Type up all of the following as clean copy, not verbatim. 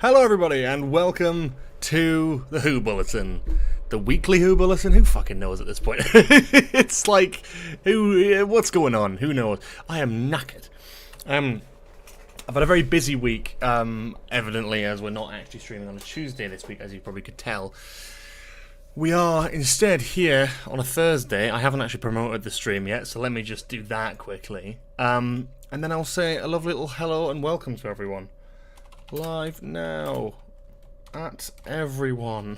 Hello everybody and welcome to the WHO Bulletin. The weekly WHO Bulletin? Who fucking knows at this point? It's like, what's going on? Who knows? I am knackered. I've had a very busy week, evidently, as we're not actually streaming on a Tuesday this week, as you probably could tell. We are instead here on a Thursday. I haven't actually promoted the stream yet, so let me just do that quickly. And then I'll say a lovely little hello and welcome to everyone. Live now at everyone.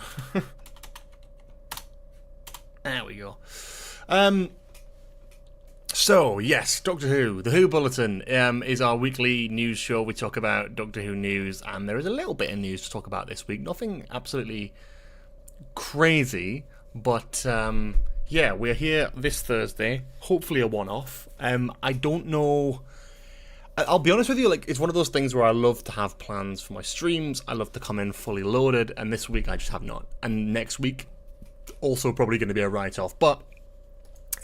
There we go. So yes, Doctor Who, the WHO Bulletin is our weekly news show. We talk about Doctor Who news, and there is a little bit of news to talk about this week. Nothing absolutely crazy, but yeah, we're here this Thursday. Hopefully a one-off. I don't know. I'll be honest with you, like, it's one of those things where I love to have plans for my streams. I love to come in fully loaded, and this week I just have not. And next week, also probably going to be a write-off, but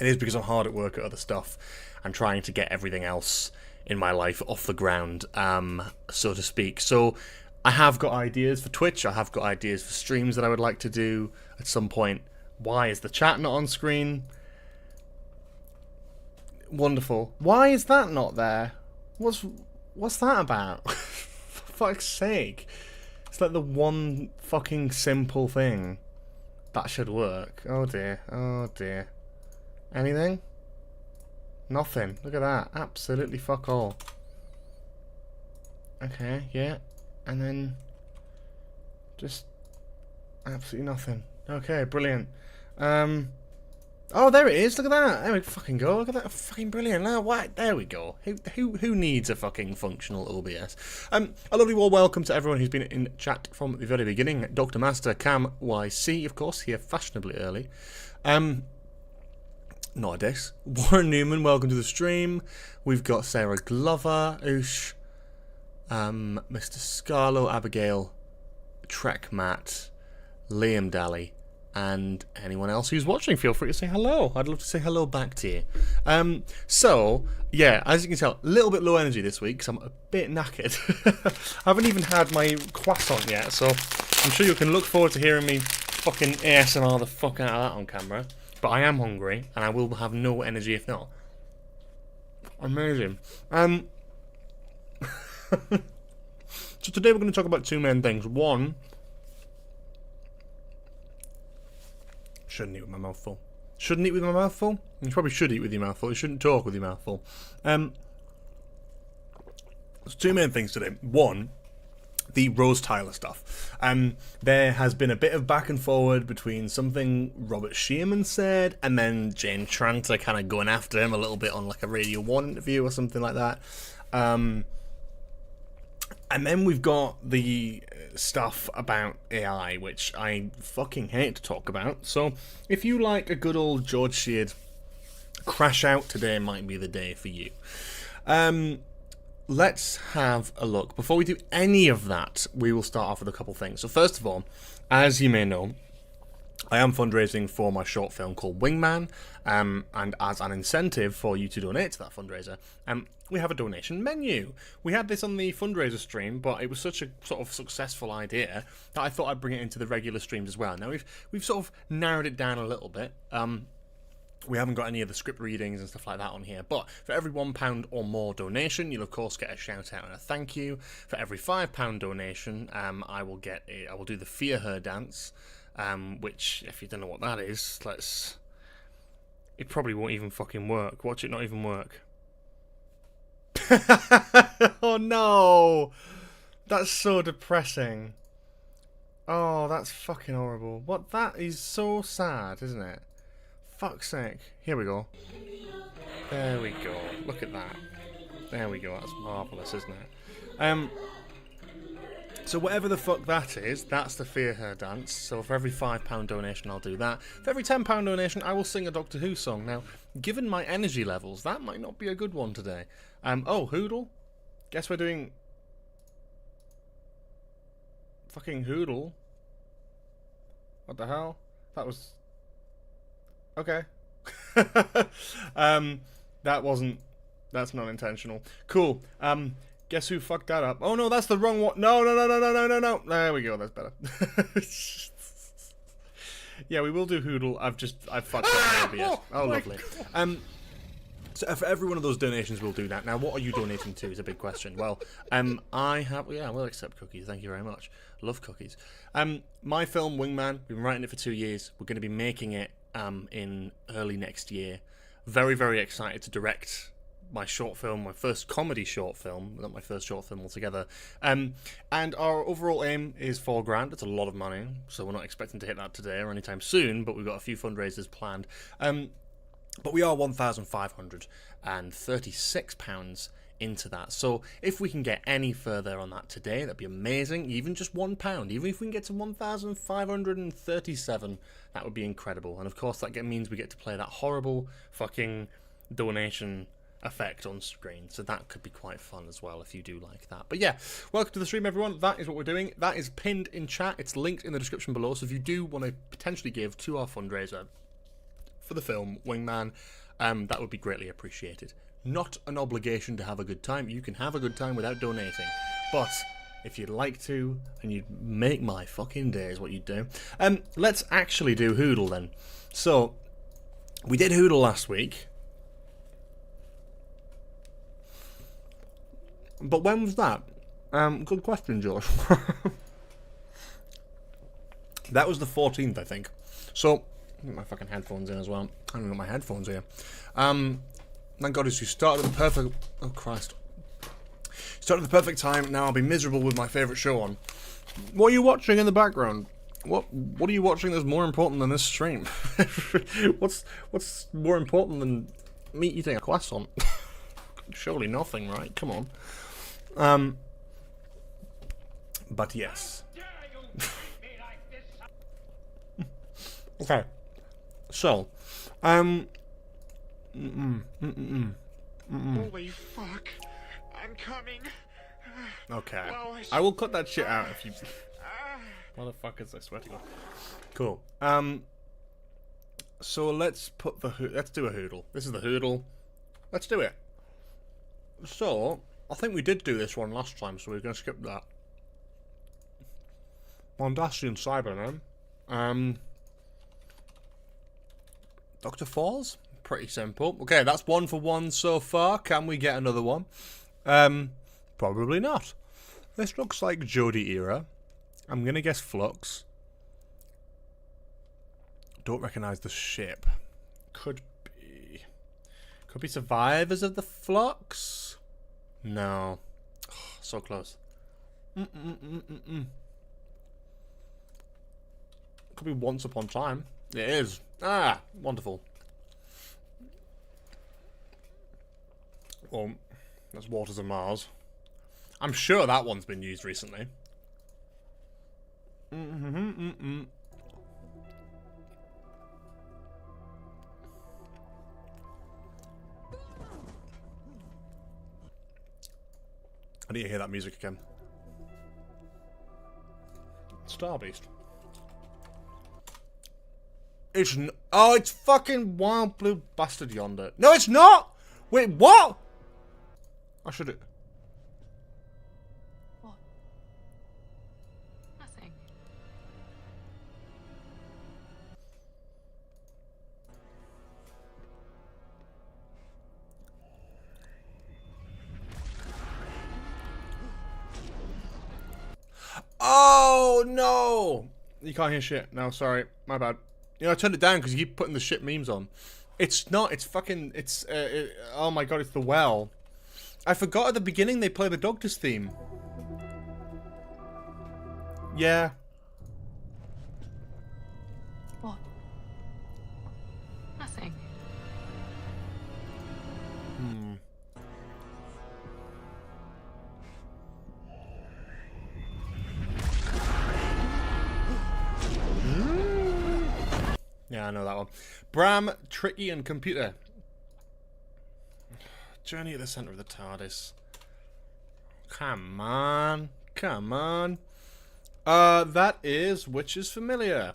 it is because I'm hard at work at other stuff and trying to get everything else in my life off the ground, so to speak. So I have got ideas for Twitch. I have got ideas for streams that I would like to do at some point. Why is the chat not on screen? Wonderful. Why is that not there? What's that about? For fuck's sake. It's like the one fucking simple thing that should work. Oh dear. Oh dear. Anything? Nothing. Look at that. Absolutely fuck all. Okay, yeah. And then just absolutely nothing. Okay, brilliant. Oh, there it is. Look at that. There we fucking go. Look at that. Fucking brilliant. Oh, what? There we go. Who needs a fucking functional OBS? A lovely warm welcome to everyone who's been in chat from the very beginning. Dr. Master Cam YC, of course, here fashionably early. Not a diss. Warren Newman, welcome to the stream. We've got Sarah Glover, Oosh, Mr. Scarlo, Abigail, Trek Matt, Liam Daly, and anyone else who's watching, feel free to say hello. I'd love to say hello back to you. So, yeah, as you can tell, a little bit low energy this week because I'm a bit knackered. I haven't even had my croissant yet, so I'm sure you can look forward to hearing me fucking ASMR the fuck out of that on camera. But I am hungry, and I will have no energy if not. Amazing. So today we're going to talk about two main things. One, shouldn't eat with my mouth full. Shouldn't eat with my mouth full? You probably should eat with your mouth full. You shouldn't talk with your mouth full. There's two main things today. One, the Rose Tyler stuff. There has been a bit of back and forward between something Robert Shearman said and then Jane Tranter kind of going after him a little bit on like a Radio 1 interview or something like that. And then we've got the stuff about AI, which I fucking hate to talk about. So if you like a good old George Sheard crash out, today might be the day for you. Let's have a look. Before we do any of that, we will start off with a couple things. So first of all, as you may know, I am fundraising for my short film called Wingman, and as an incentive for you to donate to that fundraiser, we have a donation menu. We had this on the fundraiser stream, but it was such a sort of successful idea that I thought I'd bring it into the regular streams as well. Now we've sort of narrowed it down a little bit. We haven't got any of the script readings and stuff like that on here, but for every £1 or more donation, you'll of course get a shout out and a thank you. For every £5 donation, I will do the Fear Her dance, which, if you don't know what that is, it probably won't even fucking work. Watch it not even work. Oh no, that's so depressing. Oh, that's fucking horrible. What? That is so sad, isn't it? Fuck's sake. Here we go. There we go. Look at that. There we go. That's marvellous, isn't it? So whatever the fuck that is, that's the Fear Her dance. So for every £5 donation, I'll do that. For every £10 donation, I will sing a Doctor Who song. Now, given my energy levels, that might not be a good one today. Oh, Hoodle? Guess we're doing... fucking Hoodle. What the hell? That was... okay. That's not intentional. Cool. Guess who fucked that up? Oh no, that's the wrong one. No, no, no, no, no, no, no, no. There we go. That's better. Yeah, we will do Hoodle. I've fucked up my OBS. Oh, lovely. So for every one of those donations, we'll do that. Now, what are you donating to is a big question. Well, we'll accept cookies. Thank you very much. Love cookies. My film, Wingman, we've been writing it for 2 years. We're going to be making it in early next year. Very, very excited to direct my short film, my first comedy short film, not my first short film altogether. And our overall aim is £4,000. It's a lot of money, so we're not expecting to hit that today or anytime soon, but we've got a few fundraisers planned. But we are £1,536 into that. So if we can get any further on that today, that'd be amazing. Even just £1, even if we can get to 1,537, that would be incredible. And of course, that means we get to play that horrible fucking donation effect on screen, so that could be quite fun as well if you do like that. But yeah, welcome to the stream, everyone. That is what we're doing. That is pinned in chat. It's linked in the description below, so if you do want to potentially give to our fundraiser for the film Wingman, that would be greatly appreciated. Not an obligation to have a good time. You can have a good time without donating, but if you'd like to and you'd make my fucking day is what you'd do. Let's actually do Hoodle then. So we did Hoodle last week. But when was that? Good question, George. That was the 14th, I think. So, get my fucking headphones in as well. I haven't got my headphones here. Thank God you started at the perfect... Oh, Christ. Started at the perfect time. Now I'll be miserable with my favourite show on. What are you watching in the background? What are you watching that's more important than this stream? What's more important than me eating a croissant? Surely nothing, right? Come on. But yes. Okay. So, Holy fuck! I'm coming. Okay. Well, I will cut that shit out if you. Motherfuckers! I swear to God. Cool. So let's do a Hoodle. This is the Hoodle. Let's do it. So I think we did do this one last time, so we're going to skip that. Mondasian Cyberman. Dr. Falls? Pretty simple. Okay, that's 1 for 1 so far. Can we get another one? Probably not. This looks like Jodie era. I'm going to guess Flux. Don't recognise the ship. Could be Survivors of the Flux? No. Oh, so close. Could be Once Upon a Time. It is. Ah, wonderful. Well, that's Waters of Mars. I'm sure that one's been used recently. I need to hear that music again. Star Beast. Oh, it's fucking Wild Blue Bastard Yonder. No, it's not! Wait, what? I should have... What? Nothing. Oh, no! You can't hear shit. No, sorry. My bad. You know, I turned it down because you keep putting the shit memes on. It's not. It's fucking... It's... oh my God, it's The Well. I forgot at the beginning they play the Doctor's theme. Yeah. What? Nothing. Yeah, I know that one. Bram, Tricky, and Computer. Journey at the centre of the TARDIS. Come on. Come on. That is Which is Familiar.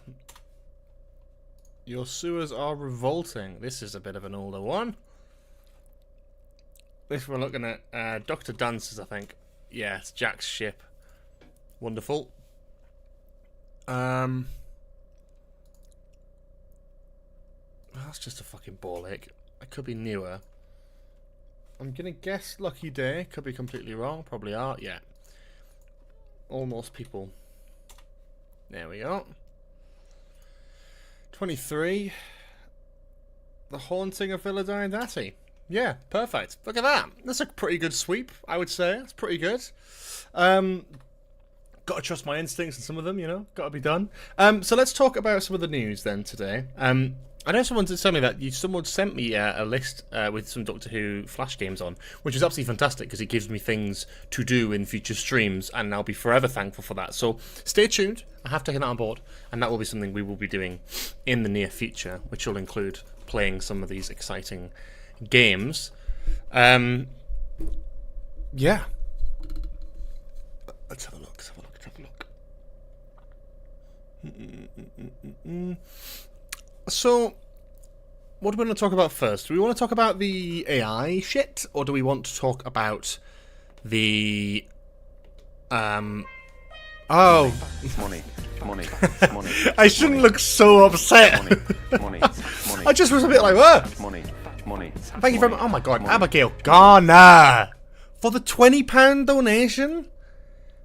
Your sewers are revolting. This is a bit of an older one. This we're looking at Dr. Dances, I think. Yeah, it's Jack's ship. Wonderful. That's just a fucking ball ache. It could be newer. I'm gonna guess Lucky Day. Could be completely wrong. Probably are. Yeah. Almost people. There we go. 23. The Haunting of Villa Diodati. Yeah, perfect. Look at that. That's a pretty good sweep, I would say. That's pretty good. Got to trust my instincts in some of them, you know. Got to be done. So let's talk about some of the news then today. I know someone did tell me that someone sent me a list with some Doctor Who Flash games on, which is absolutely fantastic because it gives me things to do in future streams, and I'll be forever thankful for that. So stay tuned. I have taken that on board, and that will be something we will be doing in the near future, which will include playing some of these exciting games. Yeah. Let's have a look. So, what do we want to talk about first? Do we want to talk about the AI shit, or do we want to talk about the Money. I shouldn't look so upset. Money. I just was a bit like, what? Money. Thank you very much. Oh my god, Abigail Garner for the £20 donation.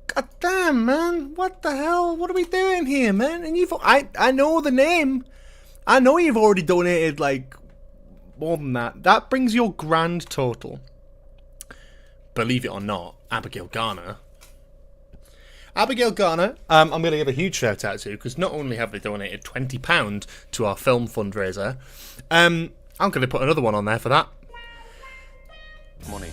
God damn, man! What the hell? What are we doing here, man? And I know the name. I know you've already donated like more than that. That brings your grand total. Believe it or not, Abigail Garner. I'm going to give a huge shout out to because not only have they donated £20 to our film fundraiser, I'm going to put another one on there for that. Money.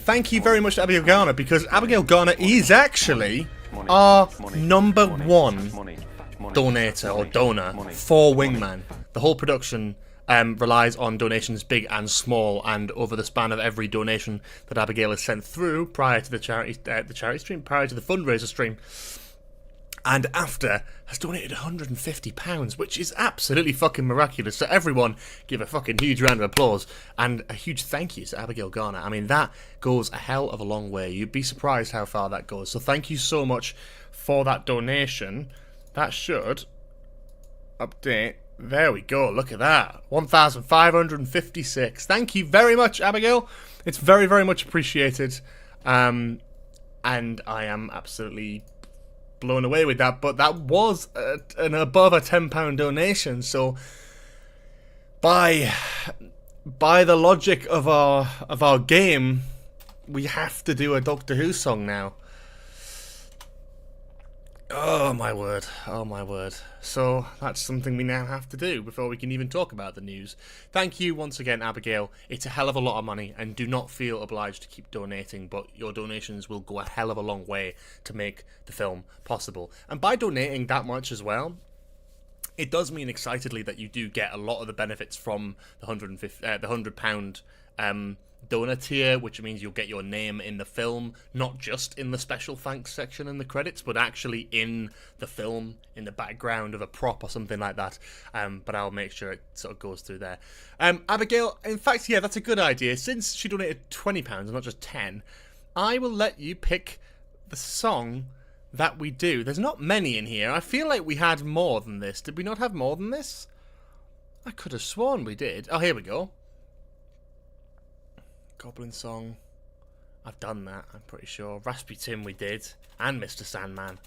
Thank you very much to Abigail Garner because Abigail Garner is actually our number one donator or donor for Wingman. The whole production relies on donations big and small, and over the span of every donation that Abigail has sent through prior to the charity stream, prior to the fundraiser stream, and after, has donated £150, which is absolutely fucking miraculous. So everyone give a fucking huge round of applause and a huge thank you to Abigail Garner. I mean, that goes a hell of a long way. You'd be surprised how far that goes. So thank you so much for that donation. That should update. There we go. Look at that. 1,556. Thank you very much, Abigail. It's very, very much appreciated. And I am absolutely blown away with that. But that was an above a £10 donation. So by the logic of our game, we have to do a Doctor Who song now. Oh my word. So that's something we now have to do before we can even talk about the news. Thank you once again, Abigail. It's a hell of a lot of money, and do not feel obliged to keep donating, but your donations will go a hell of a long way to make the film possible. And by donating that much as well, it does mean excitedly that you do get a lot of the benefits from the £100 donor tier, which means you'll get your name in the film, not just in the special thanks section in the credits, but actually in the film, in the background of a prop or something like that. But I'll make sure it sort of goes through there. Abigail, in fact, yeah, that's a good idea. Since she donated £20 and not just 10, I will let you pick the song that we do. There's not many in here. I feel like we had more than this. Did we not have more than this? I could have sworn we did. Oh, here we go. Goblin Song. I've done that, I'm pretty sure. Rasputin we did. And Mr. Sandman.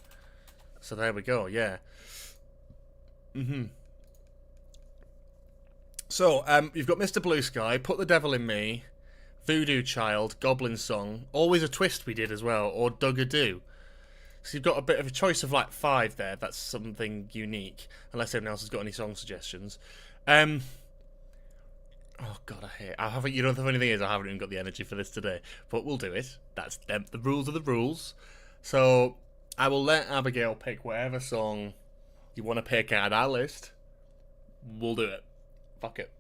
So there we go, yeah. So, you've got Mr. Blue Sky, Put the Devil in Me, Voodoo Child, Goblin Song, Always a Twist we did as well, or Dug-a-Doo. So you've got a bit of a choice of like 5 there. That's something unique. Unless anyone else has got any song suggestions. Oh god, I haven't. You know, the funny thing is, I haven't even got the energy for this today. But we'll do it. That's them. The rules are the rules. So I will let Abigail pick whatever song you want to pick out of that list. We'll do it. Fuck it.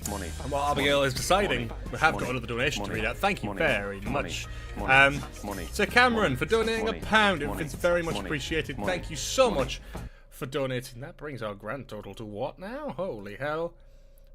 Money. And while Abigail is deciding, we have got Money. another donation to read out. Thank you Money. very Money. much. Money. Money. To Cameron for donating Money. £1. Money. It's very much Money. appreciated. Money. Thank you so Money. much for donating. That brings our grand total to what now? Holy hell.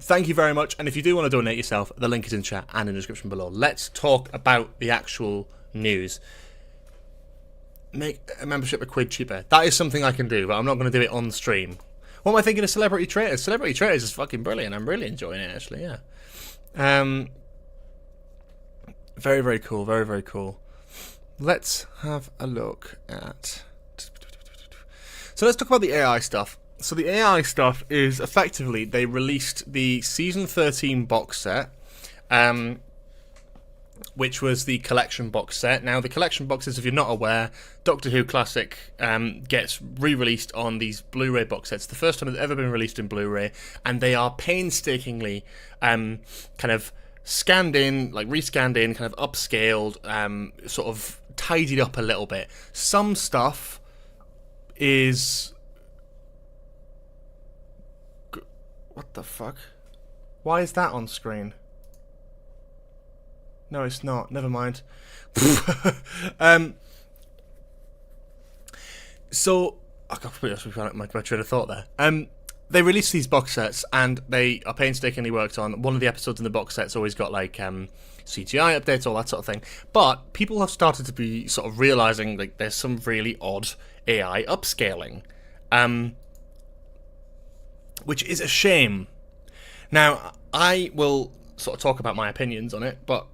thank you very much. And if you do want to donate yourself, the link is in chat and in the description below. Let's talk about the actual news. Make a membership a quid cheaper. That is something I can do, but I'm not going to do it on stream. What am I thinking of Celebrity Traders? Celebrity Traders is fucking brilliant. I'm really enjoying it, actually, yeah. Very, very cool. Very, very cool. Let's have a look at... So let's talk about the AI stuff. So the AI stuff is effectively, they released the Season 13 box set, which was the collection box set. Now, the collection boxes, if you're not aware, Doctor Who Classic gets re-released on these Blu-ray box sets. The first time it's ever been released in Blu-ray, and they are painstakingly kind of scanned in, like rescanned in, kind of upscaled, sort of tidied up a little bit. Some stuff is... What the fuck? Why is that on screen? No, it's not. Never mind. So, I completely lost my train of thought there. They released these box sets, and they are painstakingly worked on. One of the episodes in the box set's always got like CGI updates, all that sort of thing. But people have started to be sort of realizing like there's some really odd AI upscaling, which is a shame. Now, I will sort of talk about my opinions on it, but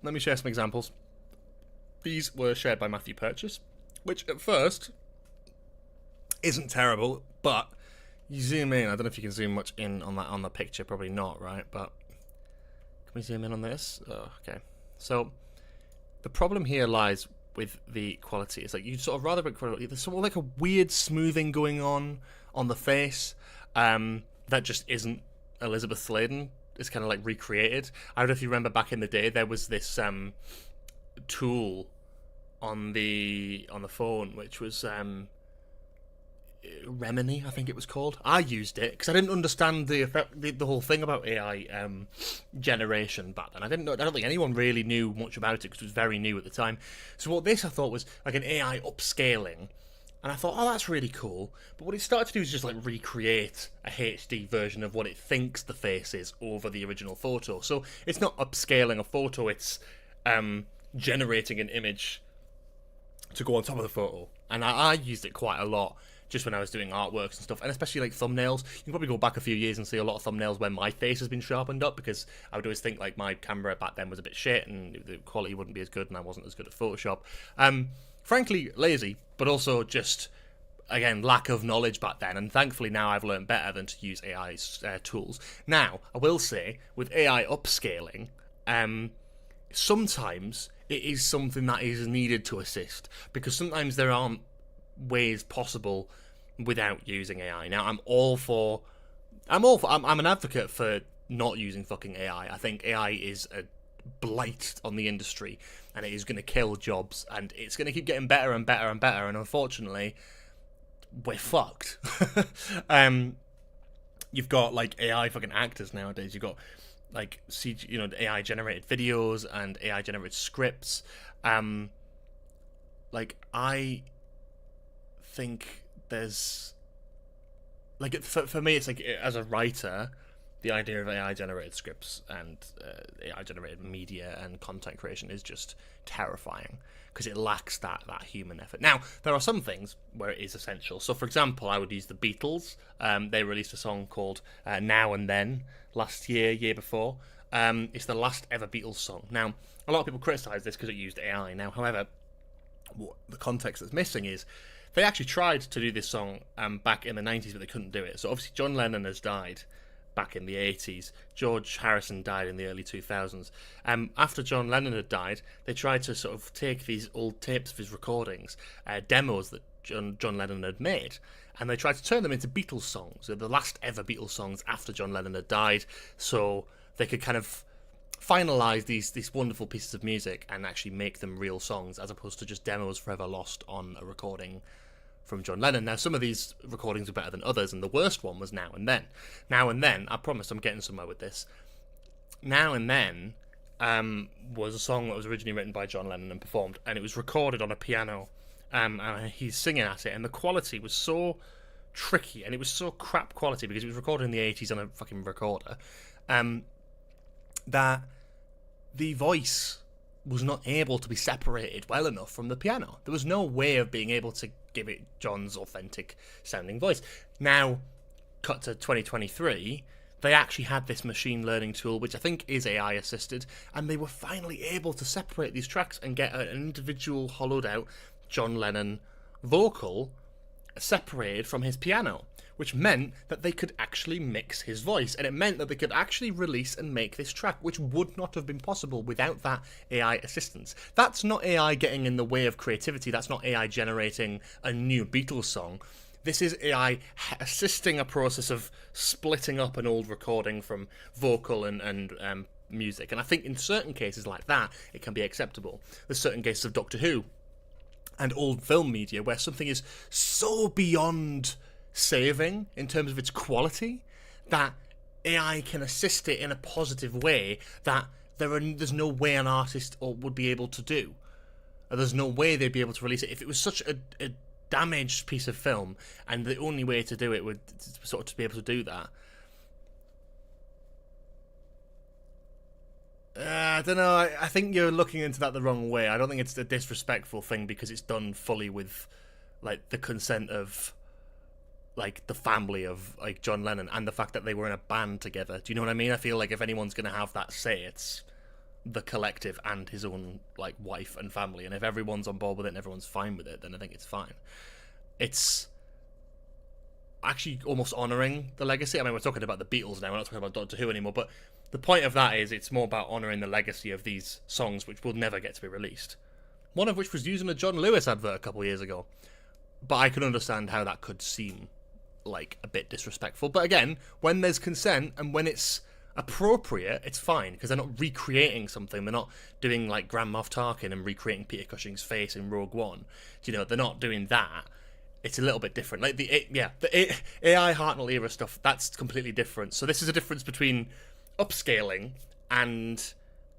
let me share some examples. These were shared by Matthew Purchase, which at first isn't terrible, but you zoom in. I don't know if you can zoom much in on that on the picture. Probably not, right? But can we zoom in on this? Oh, okay. So the problem here lies with the quality. It's like you'd sort of rather there's sort of like a weird smoothing going on the face that just isn't Elizabeth Sladen. It's kind of like recreated. I don't know if you remember back in the day, there was this tool on the phone which was Remini, I think it was called. I used it because I didn't understand the whole thing about AI generation back then. I don't think anyone really knew much about it because it was very new at the time. So what this I thought was like an AI upscaling. And I thought, oh, that's really cool. But what it started to do is just like recreate a HD version of what it thinks the face is over the original photo. So it's not upscaling a photo, it's generating an image to go on top of the photo. And I used it quite a lot just when I was doing artworks and stuff, and especially like thumbnails. You can probably go back a few years and see a lot of thumbnails where my face has been sharpened up, because I would always think like my camera back then was a bit shit and the quality wouldn't be as good and I wasn't as good at Photoshop. Frankly, lazy, but also just, again, lack of knowledge back then. And thankfully now I've learned better than to use AI tools. Now, I will say, with AI upscaling, sometimes it is something that is needed to assist, because sometimes there aren't ways possible without using AI. Now, I'm an advocate for not using fucking AI. I think AI is a blight on the industry, and it is going to kill jobs, and it's going to keep getting better and better and better, and unfortunately we're fucked. You've got like AI fucking actors nowadays. You've got like CG, AI generated videos and AI generated scripts. Like, I think there's like, for me, it's like, as a writer, the idea of AI generated scripts and AI generated media and content creation is just terrifying, because it lacks that human effort. Now, there are some things where it is essential. So, for example, I would use the Beatles. They released a song called Now and Then last year before. It's the last ever Beatles song. Now, a lot of people criticise this because it used AI. Now, however, what the context that's missing is they actually tried to do this song back in the 90s, but they couldn't do it. So, obviously, John Lennon has died back in the 80s. George Harrison died in the early 2000s. After John Lennon had died, they tried to sort of take these old tapes of his recordings, demos that John Lennon had made, and they tried to turn them into Beatles songs, the last ever Beatles songs after John Lennon had died, so they could kind of finalise these wonderful pieces of music and actually make them real songs, as opposed to just demos forever lost on a recording from John Lennon. Now, some of these recordings are better than others, and the worst one was Now and Then. Now and Then, I promise I'm getting somewhere with this. Now and Then was a song that was originally written by John Lennon and performed, and it was recorded on a piano, and he's singing at it, and the quality was so tricky, and it was so crap quality because it was recorded in the 80s on a fucking recorder. that the voice was not able to be separated well enough from the piano. There was no way of being able to give it John's authentic sounding voice. Now, cut to 2023, they actually had this machine learning tool, which I think is AI assisted, and they were finally able to separate these tracks and get an individual hollowed out John Lennon vocal separated from his piano, which meant that they could actually mix his voice, and it meant that they could actually release and make this track, which would not have been possible without that AI assistance. That's not AI getting in the way of creativity. That's not AI generating a new Beatles song. This is AI assisting a process of splitting up an old recording from vocal and music. And I think in certain cases like that, it can be acceptable. There's certain cases of Doctor Who and old film media where something is so beyond saving in terms of its quality that AI can assist it in a positive way that there's no way an artist would be able to do. Or there's no way they'd be able to release it. If it was such a damaged piece of film and the only way to do it would sort of to be able to do that, I don't know. I think you're looking into that the wrong way. I don't think it's a disrespectful thing because it's done fully with like the consent of like the family of like John Lennon and the fact that they were in a band together. Do you know what I mean? I feel like if anyone's going to have that say, it's the collective and his own like wife and family. And if everyone's on board with it and everyone's fine with it, then I think it's fine. It's actually almost honouring the legacy. I mean, we're talking about the Beatles now, we're not talking about Doctor Who anymore, but the point of that is it's more about honouring the legacy of these songs which will never get to be released. One of which was used in a John Lewis advert a couple of years ago. But I can understand how that could seem like a bit disrespectful. But again, when there's consent and when it's appropriate, it's fine, because they're not recreating something. They're not doing like Grand Moff Tarkin and recreating Peter Cushing's face in Rogue One. You know, they're not doing that. It's a little bit different. Like the AI Hartnell era stuff, that's completely different. So this is a difference between upscaling and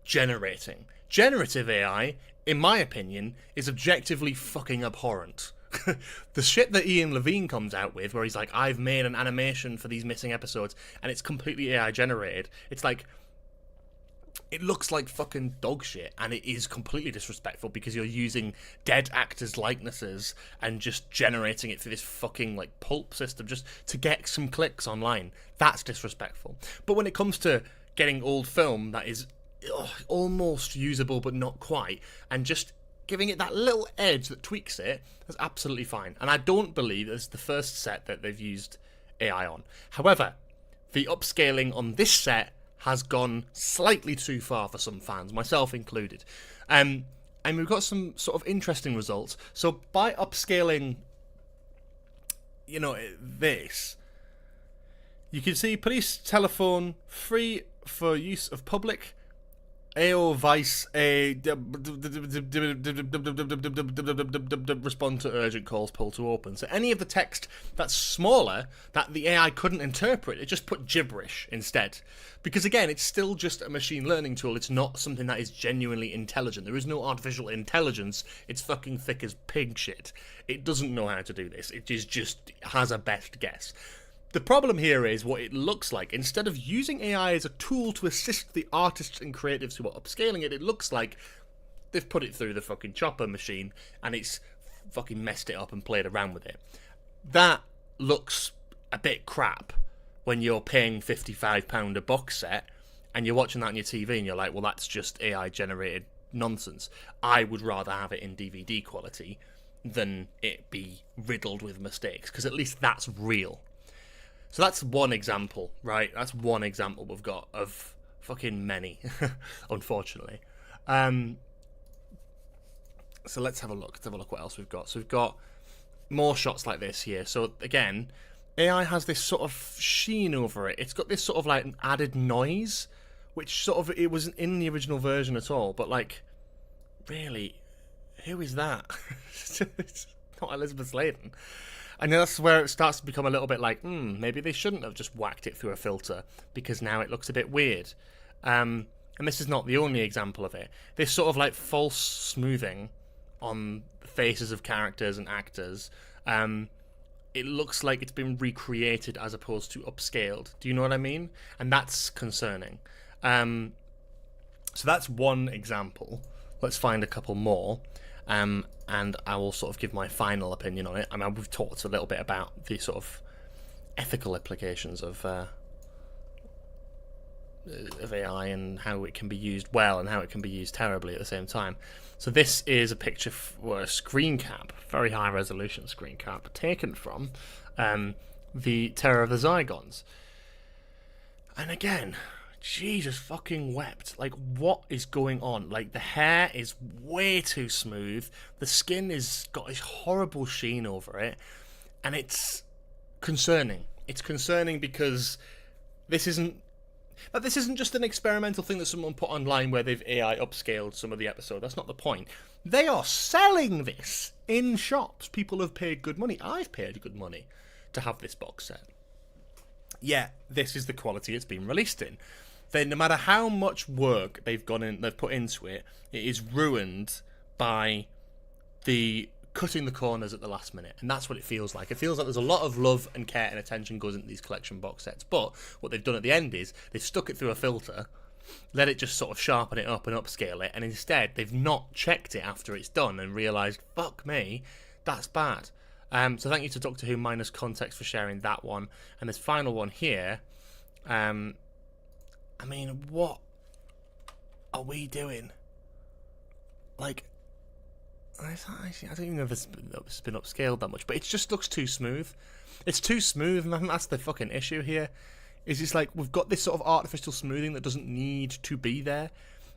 generating. Generative AI, in my opinion, is objectively fucking abhorrent. The shit that Ian Levine comes out with, where he's like, I've made an animation for these missing episodes, and it's completely AI generated. It's like, it looks like fucking dog shit, and it is completely disrespectful because you're using dead actors' likenesses and just generating it through this fucking like pulp system just to get some clicks online. That's disrespectful. But when it comes to getting old film that is almost usable but not quite, and just giving it that little edge that tweaks it, that's absolutely fine. And I don't believe it's the first set that they've used AI on. However, the upscaling on this set has gone slightly too far for some fans, myself included. And we've got some sort of interesting results. So by upscaling, you know, this, you can see police telephone free for use of public. AO Vice respond to urgent calls, pull to open. So any of the text that's smaller that the AI couldn't interpret, it just put gibberish instead. Because again, it's still just a machine learning tool. It's not something that is genuinely intelligent. There is no artificial intelligence. It's fucking thick as pig shit. It doesn't know how to do this. It is just has a best guess. The problem here is what it looks like. Instead of using AI as a tool to assist the artists and creatives who are upscaling it, it looks like they've put it through the fucking chopper machine and it's fucking messed it up and played around with it. That looks a bit crap when you're paying £55 a box set and you're watching that on your TV and you're like, well, that's just AI generated nonsense. I would rather have it in DVD quality than it be riddled with mistakes, because at least that's real. So that's one example, right? That's one example we've got of fucking many, unfortunately. So let's have a look. Let's have a look what else we've got. So we've got more shots like this here. So again, AI has this sort of sheen over it. It's got this sort of like an added noise, which sort of, it wasn't in the original version at all. But like, really, who is that? It's not Elizabeth Sladen. And that's where it starts to become a little bit like, maybe they shouldn't have just whacked it through a filter because now it looks a bit weird. And this is not the only example of it. This sort of like false smoothing on the faces of characters and actors it looks like it's been recreated as opposed to upscaled. Do you know what I mean? And that's concerning. So that's one example. Let's find a couple more. And I will sort of give my final opinion on it. I mean, we've talked a little bit about the sort of ethical implications of AI and how it can be used well and how it can be used terribly at the same time. So this is a picture or a screen cap, very high resolution screen cap, taken from the Terror of the Zygons. And again, Jesus fucking wept. Like, what is going on? Like, the hair is way too smooth. The skin is got this horrible sheen over it. And it's concerning. It's concerning because this isn't just an experimental thing that someone put online where they've AI upscaled some of the episode. That's not the point. They are selling this in shops. People have paid good money. I've paid good money to have this box set. Yeah, this is the quality it's been released in. Then no matter how much work they've put into it, it is ruined by the cutting the corners at the last minute. And that's what it feels like. It feels like there's a lot of love and care and attention goes into these collection box sets. But what they've done at the end is they've stuck it through a filter, let it just sort of sharpen it up and upscale it, and instead they've not checked it after it's done and realised, fuck me, that's bad. So thank you to Doctor Who minus context for sharing that one. And this final one here, I mean, what are we doing? Like, I don't even know if it's been upscaled that much, but it just looks too smooth. It's too smooth, and I think that's the fucking issue here. Is it's like we've got this sort of artificial smoothing that doesn't need to be there.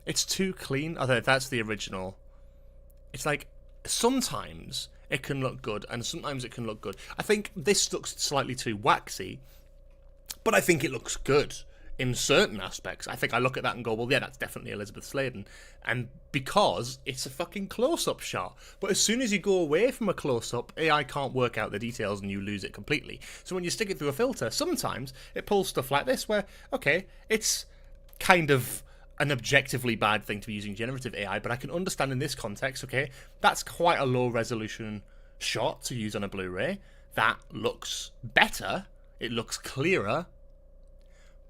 It's too clean. Although that's the original. It's like sometimes it can look good, and sometimes it can look good. I think this looks slightly too waxy, but I think it looks good in certain aspects. I think I look at that and go, well, yeah, that's definitely Elizabeth Sladen. And because it's a fucking close-up shot. But as soon as you go away from a close-up, AI can't work out the details and you lose it completely. So when you stick it through a filter, sometimes it pulls stuff like this where, okay, it's kind of an objectively bad thing to be using generative AI, but I can understand in this context, okay, that's quite a low-resolution shot to use on a Blu-ray. That looks better. It looks clearer.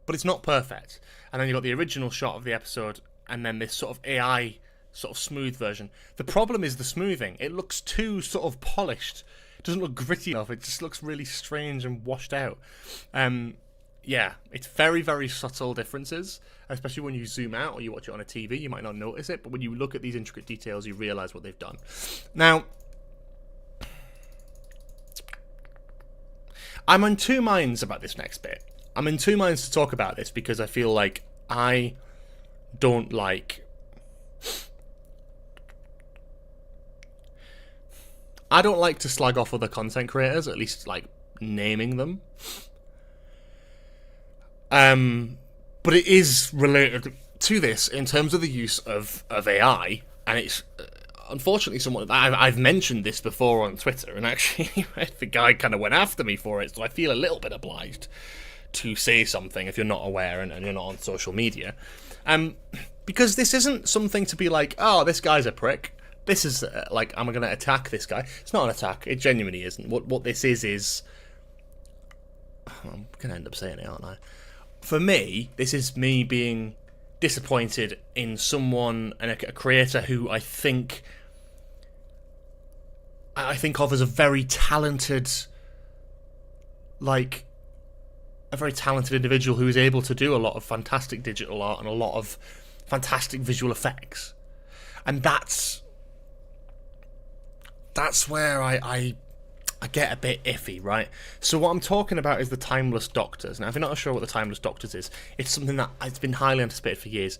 But it's not perfect. And then you've got the original shot of the episode, and then this sort of AI, sort of smooth version. The problem is the smoothing. It looks too sort of polished. It doesn't look gritty enough. It just looks really strange and washed out. Yeah, it's very, very subtle differences, especially when you zoom out or you watch it on a TV. You might not notice it, but when you look at these intricate details, you realise what they've done. Now, I'm on two minds about this next bit. I'm in two minds to talk about this because I feel like I don't like to slag off other content creators, at least like naming them. But it is related to this in terms of the use of AI, and it's unfortunately someone I've mentioned this before on Twitter, and actually the guy kind of went after me for it, so I feel a little bit obliged to say something if you're not aware and you're not on social media. Because this isn't something to be like, oh, this guy's a prick. This is like, I'm going to attack this guy. It's not an attack. It genuinely isn't. What this is... I'm going to end up saying it, aren't I? For me, this is me being disappointed in someone, and a creator who I think of as a very talented, like, a very talented individual who is able to do a lot of fantastic digital art and a lot of fantastic visual effects. And that's where I get a bit iffy, right? So what I'm talking about is the Timeless Doctors. Now, if you're not sure what the Timeless Doctors is, it's something that it's been highly anticipated for years.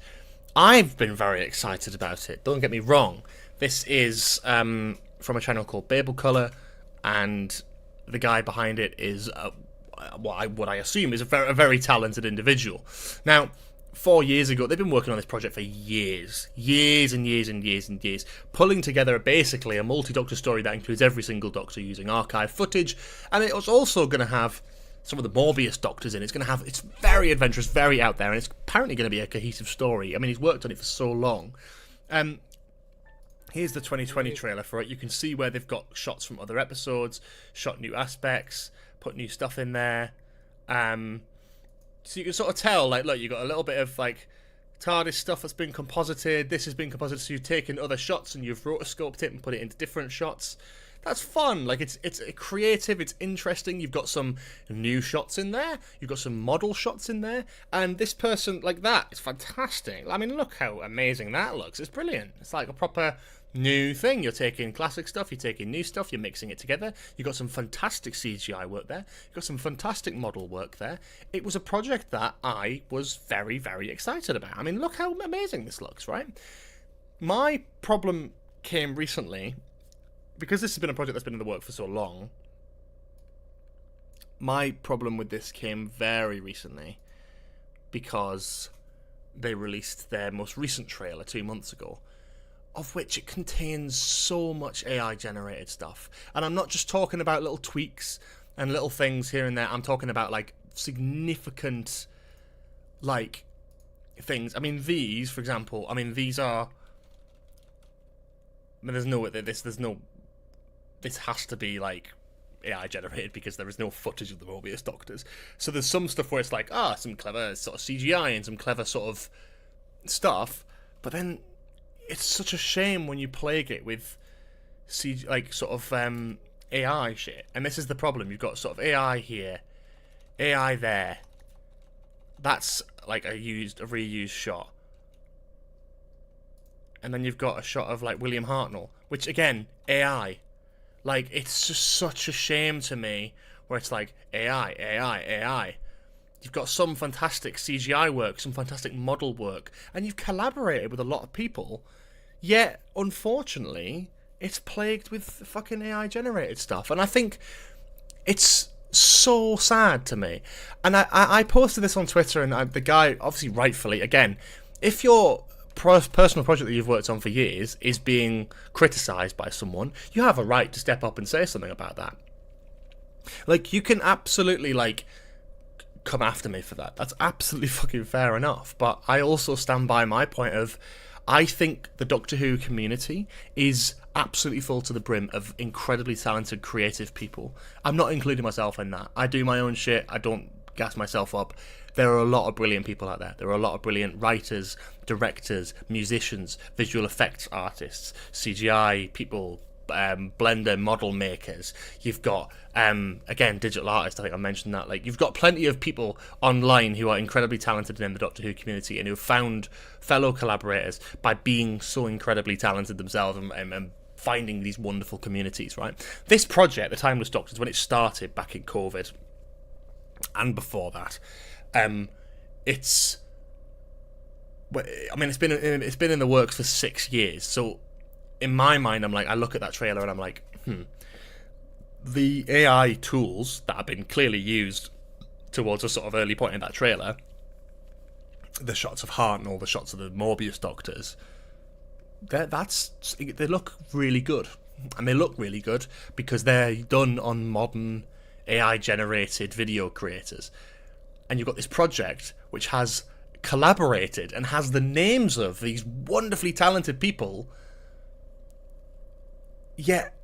I've been very excited about it. Don't get me wrong. This is from a channel called Babel Colour, and the guy behind it is what I assume is a very talented individual. Now, 4 years ago, they've been working on this project for years and years, pulling together basically a multi-Doctor story that includes every single Doctor using archive footage, and it was also going to have some of the Morbius Doctors in. It's very adventurous, very out there, and it's apparently going to be a cohesive story. I mean, he's worked on it for so long. Here's the 2020 trailer for it. You can see where they've got shots from other episodes, shot new aspects, put new stuff in there. So you can sort of tell, like, look, you got a little bit of like TARDIS stuff that's been composited. This has been composited, so you've taken other shots and you've rotoscoped it and put it into different shots. That's fun. Like, it's creative, it's interesting. You've got some new shots in there. You've got some model shots in there. And this person, like that, is fantastic. I mean, look how amazing that looks. It's brilliant. It's like a proper new thing. You're taking classic stuff, you're taking new stuff, you're mixing it together. You've got some fantastic CGI work there. You've got some fantastic model work there. It was a project that I was very, very excited about. I mean, look how amazing this looks, right? My problem came recently, because this has been a project that's been in the work for so long. My problem with this came very recently because they released their most recent trailer 2 months ago, of which it contains so much AI generated stuff. And I'm not just talking about little tweaks and little things here and there. I'm talking about like significant like things. I mean, these, for example, I mean, these are, I mean, this has to be like AI generated because there is no footage of the Mobius Doctors. So there's some stuff where it's like, some clever sort of CGI and some clever sort of stuff, but then it's such a shame when you plague it with AI shit. And this is the problem. You've got sort of AI here, AI there. That's like a reused shot. And then you've got a shot of like William Hartnell, which again, AI. Like, it's just such a shame to me where it's like AI. You've got some fantastic CGI work, some fantastic model work, and you've collaborated with a lot of people, yet, unfortunately, it's plagued with fucking AI-generated stuff. And I think it's so sad to me. And I posted this on Twitter, and the guy, obviously rightfully, again, if your personal project that you've worked on for years is being criticised by someone, you have a right to step up and say something about that. Like, you can absolutely, like, come after me for that. That's absolutely fucking fair enough. But I also stand by my point of, I think the Doctor Who community is absolutely full to the brim of incredibly talented, creative people. I'm not including myself in that. I do my own shit. I don't gas myself up. There are a lot of brilliant people out there. There are a lot of brilliant writers, directors, musicians, visual effects artists, CGI people, blender model makers. You've got, again, digital artists. I think I mentioned that. Like, you've got plenty of people online who are incredibly talented in the Doctor Who community and who have found fellow collaborators by being so incredibly talented themselves and finding these wonderful communities, right? This project, The Timeless Doctors, when it started back in COVID and before that, it's been in the works for 6 years. So in my mind, I'm like, I look at that trailer and I'm like, the AI tools that have been clearly used towards a sort of early point in that trailer, the shots of Hartnell, the shots of the Morbius Doctors, they look really good. And they look really good because they're done on modern AI generated video creators. And you've got this project which has collaborated and has the names of these wonderfully talented people. Yet,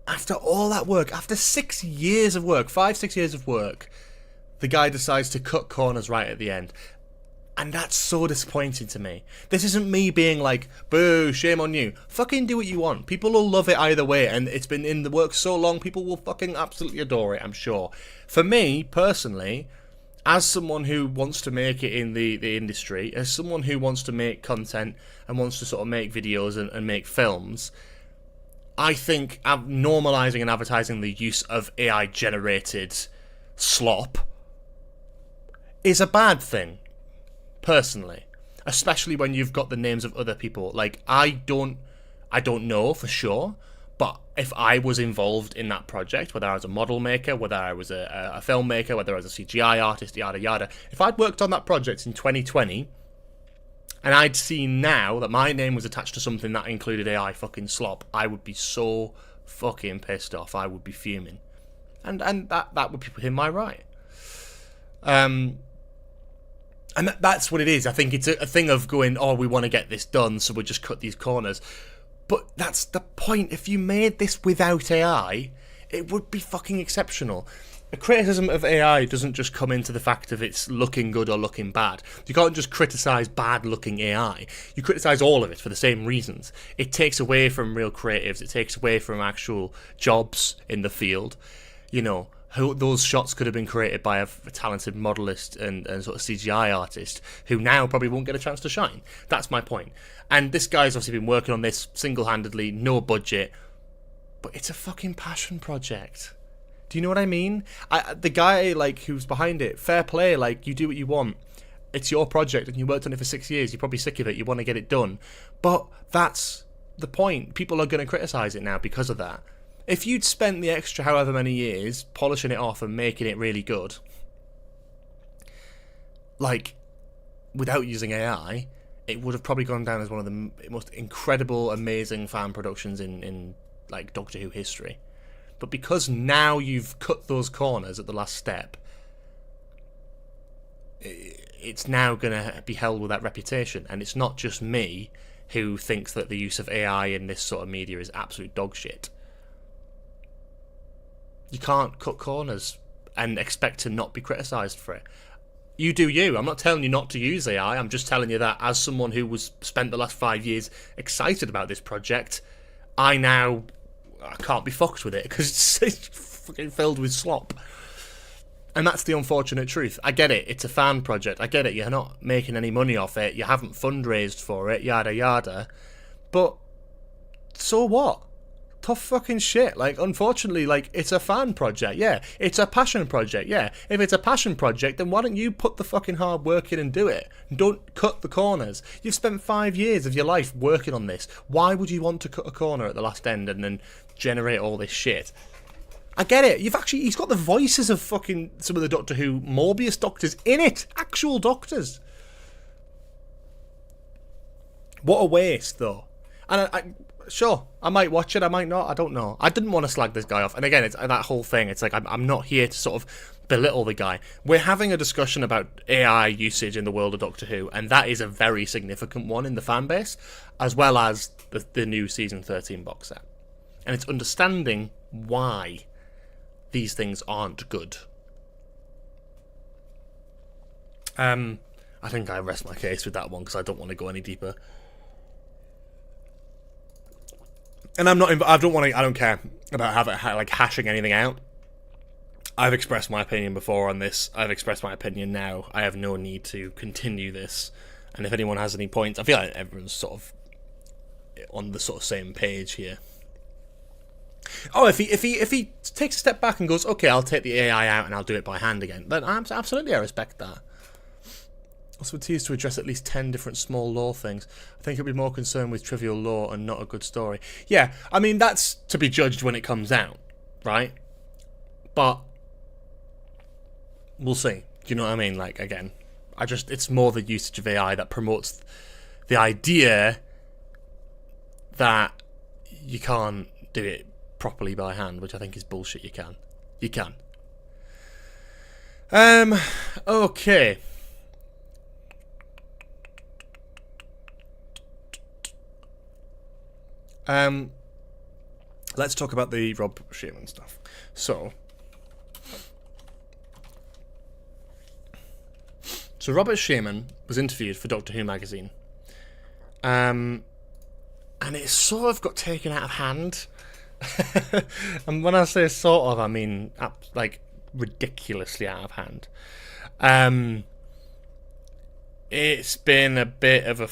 after all that work, after 6 years of work, 5-6 years of work, the guy decides to cut corners right at the end. And that's so disappointing to me. This isn't me being like, boo, shame on you. Fucking do what you want. People will love it either way, and it's been in the works so long, people will fucking absolutely adore it, I'm sure. For me, personally, as someone who wants to make it in the industry, as someone who wants to make content and wants to sort of make videos and make films, I think normalising and advertising the use of AI-generated slop is a bad thing, personally. Especially when you've got the names of other people. Like, I don't know for sure, but if I was involved in that project, whether I was a model maker, whether I was a filmmaker, whether I was a CGI artist, yada yada, if I'd worked on that project in 2020, and I'd seen now that my name was attached to something that included AI fucking slop, I would be so fucking pissed off. I would be fuming. And that would be within my right. And that's what it is. I think it's a thing of going, oh, we want to get this done, so we'll just cut these corners. But that's the point. If you made this without AI, it would be fucking exceptional. A criticism of AI doesn't just come into the fact of it's looking good or looking bad. You can't just criticise bad-looking AI. You criticise all of it for the same reasons. It takes away from real creatives. It takes away from actual jobs in the field. You know, those shots could have been created by a talented modelist and sort of CGI artist who now probably won't get a chance to shine. That's my point. And this guy's obviously been working on this single-handedly, no budget, but it's a fucking passion project. Do you know what I mean? The guy like who's behind it, fair play. Like, you do what you want. It's your project, and you worked on it for 6 years. You're probably sick of it. You want to get it done, but that's the point. People are going to criticize it now because of that. If you'd spent the extra however many years polishing it off and making it really good, like, without using AI, it would have probably gone down as one of the most incredible, amazing fan productions in like Doctor Who history. But because now you've cut those corners at the last step, it's now going to be held with that reputation. And it's not just me who thinks that the use of AI in this sort of media is absolute dog shit. You can't cut corners and expect to not be criticised for it. You do you. I'm not telling you not to use AI. I'm just telling you that as someone who was spent the last 5 years excited about this project, I can't be fucked with it because it's fucking filled with slop. And that's the unfortunate truth. I get it. It's a fan project. I get it. You're not making any money off it. You haven't fundraised for it. Yada, yada. But so what? Tough fucking shit. Like, unfortunately, like, it's a fan project. Yeah. It's a passion project. Yeah. If it's a passion project, then why don't you put the fucking hard work in and do it? Don't cut the corners. You've spent 5 years of your life working on this. Why would you want to cut a corner at the last end and then generate all this shit? I get it. He's got the voices of fucking some of the Doctor Who Morbius doctors in it. Actual doctors. What a waste, though. And sure, I might watch it, I might not, I don't know. I didn't want to slag this guy off. And again, it's that whole thing. It's like, I'm not here to sort of belittle the guy. We're having a discussion about AI usage in the world of Doctor Who, and that is a very significant one in the fan base, as well as the new Season 13 box set. And it's understanding why these things aren't good. I think I rest my case with that one because I don't want to go any deeper. And I don't care about hashing anything out. I've expressed my opinion before on this. I've expressed my opinion now. I have no need to continue this. And if anyone has any points, I feel like everyone's sort of on the sort of same page here. Oh, if he takes a step back and goes, okay, I'll take the AI out and I'll do it by hand again, then absolutely I respect that. Also, it is to address at least 10 different small lore things. I think he'll be more concerned with trivial lore and not a good story. Yeah, I mean, that's to be judged when it comes out, right? But we'll see. Do you know what I mean? Like, again, it's more the usage of AI that promotes the idea that you can't do it properly by hand, which I think is bullshit. You can. Okay. Let's talk about the Rob Shearman stuff. So Robert Shearman was interviewed for Doctor Who magazine, and it sort of got taken out of hand. And when I say sort of, I mean like ridiculously out of hand. It's been a bit of a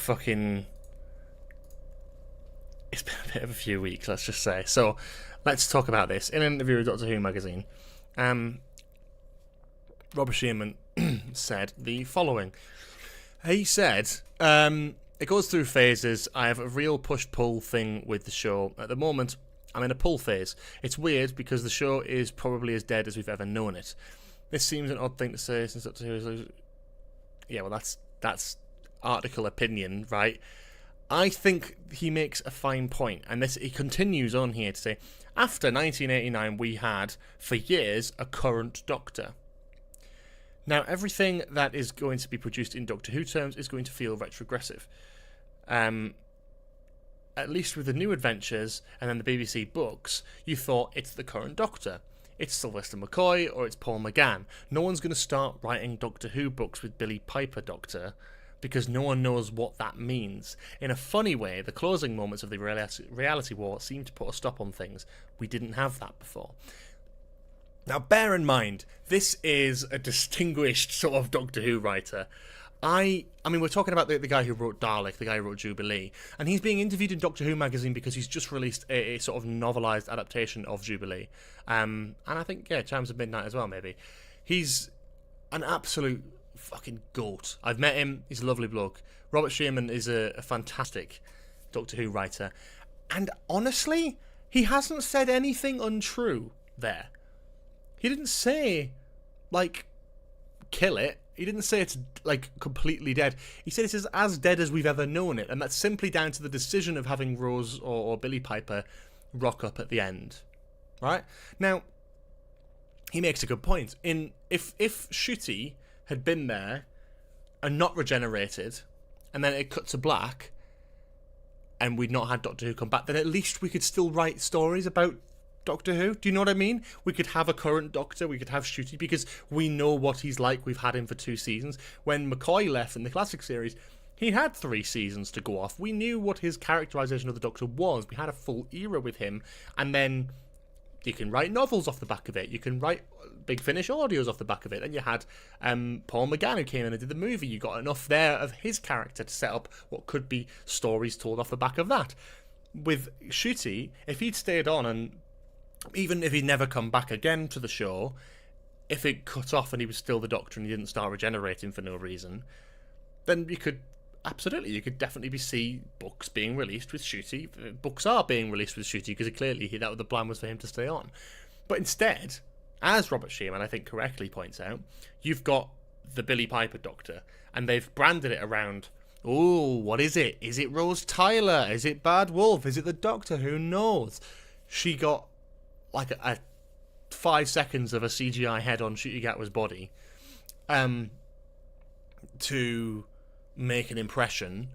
few weeks, let's just say. So let's talk about this. In an interview with Doctor Who magazine, Robert Shearman said the following. He said, it goes through phases. I have a real push-pull thing with the show. At the moment, I'm in a pull phase. It's weird because the show is probably as dead as we've ever known it. This seems an odd thing to say since Doctor Who is... Yeah, well, that's article opinion, right? I think he makes a fine point, and he continues on here to say, after 1989 we had, for years, a current Doctor. Now, everything that is going to be produced in Doctor Who terms is going to feel retrogressive. at least with the New Adventures and then the BBC books, you thought it's the current Doctor. It's Sylvester McCoy or it's Paul McGann. No one's going to start writing Doctor Who books with Billie Piper Doctor because no one knows what that means. In a funny way, the closing moments of the reality war seem to put a stop on things. We didn't have that before. Now, bear in mind, this is a distinguished sort of Doctor Who writer. I mean, we're talking about the guy who wrote Dalek, the guy who wrote Jubilee, and he's being interviewed in Doctor Who magazine because he's just released a sort of novelised adaptation of Jubilee. And I think, yeah, Chimes of Midnight as well, maybe. He's an absolute fucking goat. I've met him. He's a lovely bloke. Robert Shearman is a fantastic Doctor Who writer. And honestly, he hasn't said anything untrue there. He didn't say, like, kill it. He didn't say it's, like, completely dead. He said it's as dead as we've ever known it, and that's simply down to the decision of having Rose or Billie Piper rock up at the end. Right? Now, he makes a good point. If Shooty had been there and not regenerated, and then it cut to black, and we'd not had Doctor Who come back, then at least we could still write stories about Doctor Who. Do you know what I mean? We could have a current Doctor, we could have Shooty, because we know what he's like. We've had him for 2 seasons. When McCoy left in the classic series, he had 3 seasons to go off. We knew what his characterization of the Doctor was. We had a full era with him, and then you can write novels off the back of it. You can write Big Finish audios off the back of it. And you had Paul McGann who came in and did the movie. You got enough there of his character to set up what could be stories told off the back of that. With Shooty, if he'd stayed on, and even if he'd never come back again to the show, if it cut off and he was still the Doctor and he didn't start regenerating for no reason, then you could definitely see books being released with Shooty. Books are being released with Shooty because clearly the plan was for him to stay on. But instead, as Robert Shearman I think correctly points out, you've got the Billie Piper Doctor, and they've branded it around, oh, what is it? Is it Rose Tyler? Is it Bad Wolf? Is it the Doctor? Who knows? She got like a 5 seconds of a CGI head on Ncuti Gatwa's body to make an impression.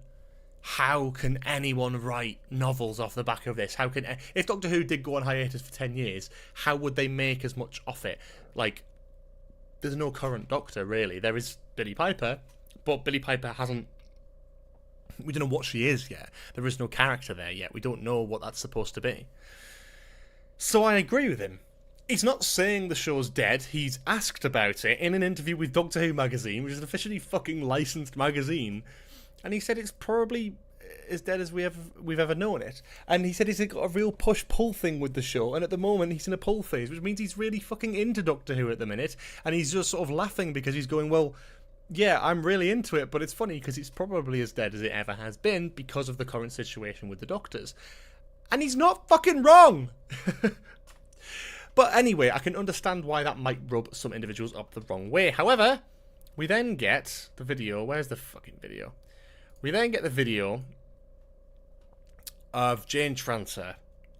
How can anyone write novels off the back of this? If Doctor Who did go on hiatus for 10 years, how would they make as much off it? Like, there's no current Doctor, really. There is Billie Piper, but Billie Piper we don't know what she is yet. There is no character there yet. We don't know what that's supposed to be. So I agree with him. He's not saying the show's dead. He's asked about it in an interview with Doctor Who magazine, which is an officially fucking licensed magazine, and he said it's probably as dead as we've ever known it. And he said he's got a real push-pull thing with the show, and at the moment he's in a pull phase, which means he's really fucking into Doctor Who at the minute, and he's just sort of laughing because he's going, well, yeah, I'm really into it, but it's funny because it's probably as dead as it ever has been because of the current situation with the Doctors. And he's not fucking wrong! But anyway, I can understand why that might rub some individuals up the wrong way. However, we then get the video. Where's the fucking video? We then get the video of Jane Tranter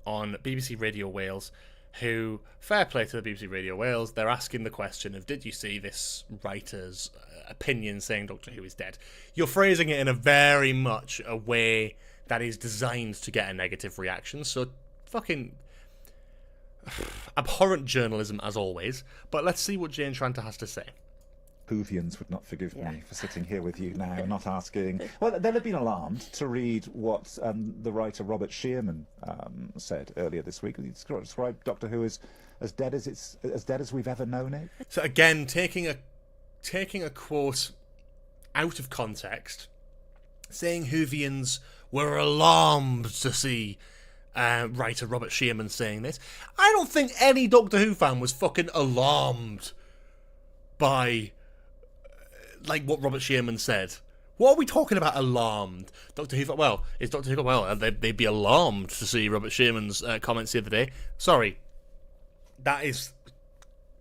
on BBC Radio Wales, who, fair play to the BBC Radio Wales, they're asking the question of, did you see this writer's opinion saying Doctor Who is dead? You're phrasing it in a very much a way that is designed to get a negative reaction, so fucking abhorrent journalism as always. But let's see what Jane Tranter has to say. Whovians would not forgive me for sitting here with you now, not asking. Well, they'll have been alarmed to read what the writer Robert Shearman said earlier this week. He described Doctor Who as dead as we've ever known it. So again, taking a quote out of context, saying Whovians were alarmed to see writer Robert Shearman saying this. I don't think any Doctor Who fan was fucking alarmed by like what Robert Shearman said. What are we talking about alarmed? Doctor Who, well, is Doctor Who, well, they'd be alarmed to see Robert Shearman's comments the other day. Sorry, that is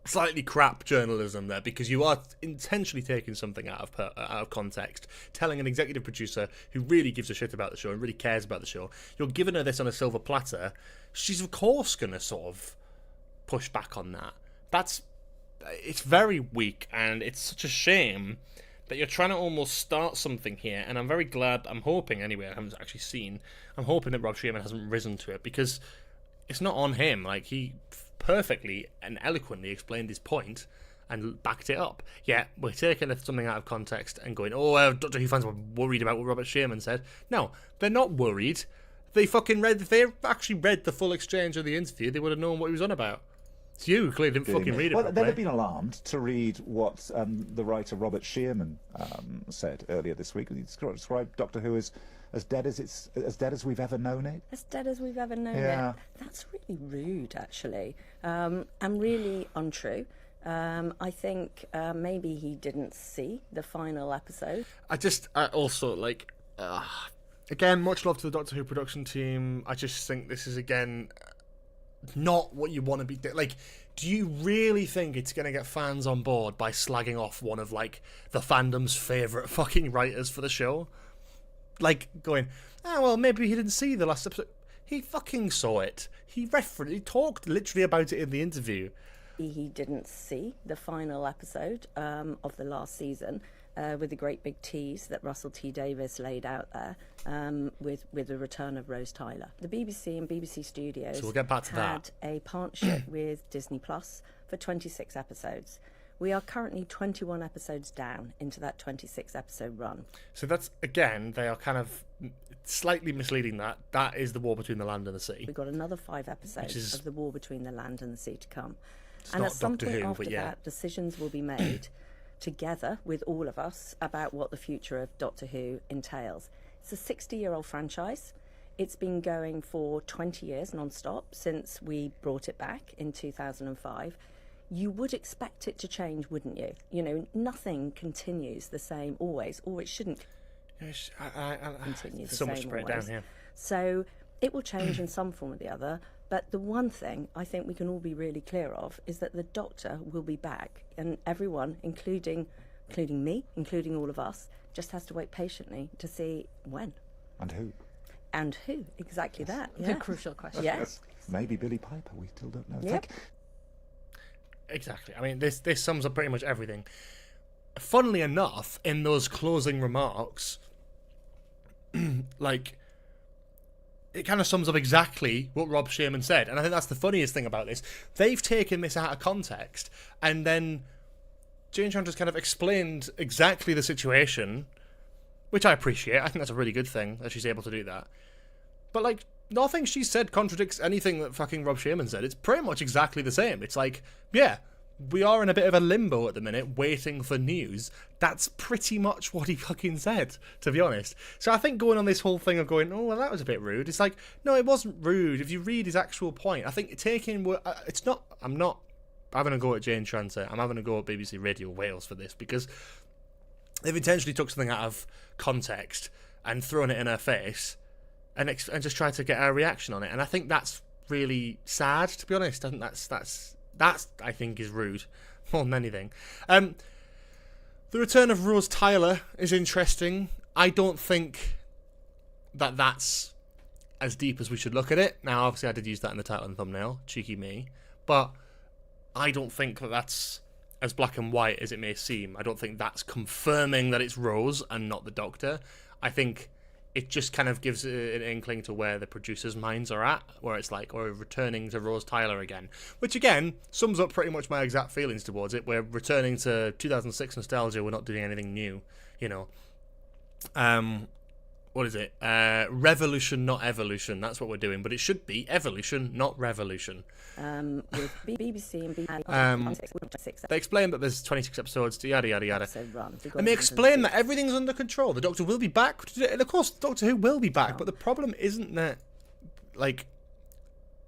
slightly crap journalism there, because you are intentionally taking something out of context, telling an executive producer who really gives a shit about the show and really cares about the show, you're giving her this on a silver platter. She's of course going to sort of push back on that. It's very weak, and it's such a shame that you're trying to almost start something here, and I'm very glad, I'm hoping anyway, I haven't actually seen, I'm hoping that Rob Shearman hasn't risen to it, because it's not on him. Like, he perfectly and eloquently explained his point and backed it up. Yeah, we're taking something out of context and going, Doctor Who fans were worried about what Robert Shearman said. No, they're not worried. They actually read the full exchange of the interview, they would have known what he was on about. It's you who clearly didn't fucking read it Well, properly. they'd have been alarmed to read what the writer Robert Shearman said earlier this week. He described Doctor Who as dead as we've ever known it. As dead as we've ever known Yeah. it. That's really rude, actually, and really untrue. I think maybe he didn't see the final episode. I also, like, again, much love to the Doctor Who production team. I just think this is, again, not what you want to be. Like, do you really think it's going to get fans on board by slagging off one of, like, the fandom's favourite fucking writers for the show? Like, going, well, maybe he didn't see the last episode. He fucking saw it. He talked literally about it in the interview. He didn't see the final episode of the last season with the great big tease that Russell T Davies laid out there with the return of Rose Tyler. The BBC and BBC Studios So we'll get back to had a partnership with Disney Plus for 26 episodes. We are currently 21 episodes down into that 26 episode run. So that's, again, they are kind of slightly misleading that. That is the war between the land and the sea. We've got another 5 episodes of the war between the land and the sea to come. And not at some Doctor point Who, after but yeah. that, decisions will be made together with all of us about what the future of Doctor Who entails. It's a 60-year-old franchise. It's been going for 20 years non-stop since we brought it back in 2005. You would expect it to change, wouldn't you? You know, nothing continues the same always, or it shouldn't continue the so same much spread always. down here. So it will change in some form or the other. But the one thing I think we can all be really clear of is that the Doctor will be back, and everyone, including me, including all of us, just has to wait patiently to see when. And who? And who? Exactly that. The Yeah. crucial question. Yes. Maybe Billie Piper. We still don't know. Yep. Exactly. I mean, this sums up pretty much everything. Funnily enough, in those closing remarks, like, it kind of sums up exactly what Rob Shearman said. And I think that's the funniest thing about this. They've taken this out of context, and then Jane Chandra's kind of explained exactly the situation, which I appreciate. I think that's a really good thing that she's able to do that. But, like, nothing she said contradicts anything that fucking Rob Shearman said. It's pretty much exactly the same. It's like, yeah, we are in a bit of a limbo at the minute, waiting for news. That's pretty much what he fucking said, to be honest. So I think going on this whole thing of going, oh, well, that was a bit rude. It's like, no, it wasn't rude. If you read his actual point, I think it's not, I'm not having a go at Jane Tranter. I'm having a go at BBC Radio Wales for this, because they've intentionally took something out of context and thrown it in her face and just tried to get her reaction on it. And I think that's really sad, to be honest. I think that's I think is rude more than anything. The return of Rose Tyler is interesting. I don't think that that's as deep as we should look at it. Now, obviously, I did use that in the title and thumbnail. Cheeky me. But I don't think that that's as black and white as it may seem. I don't think that's confirming that it's Rose and not the Doctor. I think it just kind of gives an inkling to where the producers' minds are at, where it's like, or returning to Rose Tyler again. Which, again, sums up pretty much my exact feelings towards it. We're returning to 2006 nostalgia. We're not doing anything new, you know. What is it? Revolution, not evolution. That's what we're doing. But it should be evolution, not revolution. With BBC and BBC. They explain that there's 26 episodes, yada, yada, yada. Run. And they explain that everything's under control. The Doctor will be back. And of course, Doctor Who will be back. But the problem isn't that, like,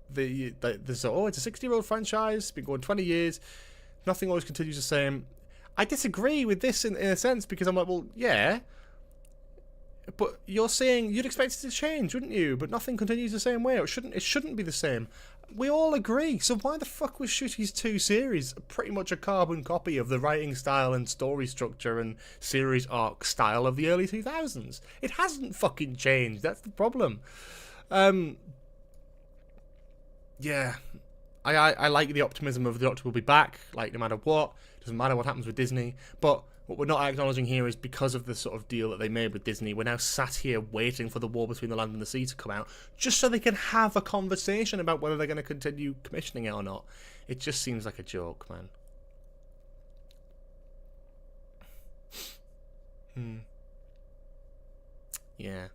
there's it's a 60-year-old franchise. It's been going 20 years. Nothing always continues the same. I disagree with this in a sense, because I'm like, well, yeah. But you're saying you'd expect it to change, wouldn't you? But nothing continues the same way. It shouldn't be the same. We all agree. So why the fuck was Shooty's 2 series pretty much a carbon copy of the writing style and story structure and series arc style of the early 2000s? It hasn't fucking changed. That's the problem. Yeah. I like the optimism of the Doctor will be back, like, no matter what. Doesn't matter what happens with Disney. But What we're not acknowledging here is because of the sort of deal that they made with Disney, we're now sat here waiting for The War Between the Land and the Sea to come out, just so they can have a conversation about whether they're going to continue commissioning it or not. It just seems like a joke, man. Yeah.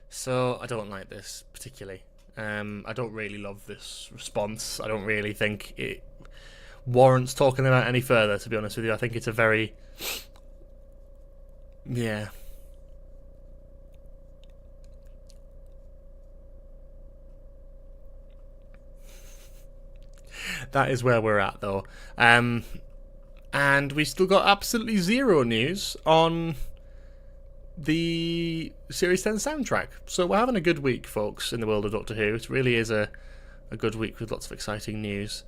So, I don't like this, particularly. I don't really love this response. I don't really think it warrants talking about any further, to be honest with you. I think it's a very... Yeah. That is where we're at, though. And we still got absolutely zero news on the Series 10 soundtrack. So we're having a good week, folks, in the world of Doctor Who. It really is a good week with lots of exciting news.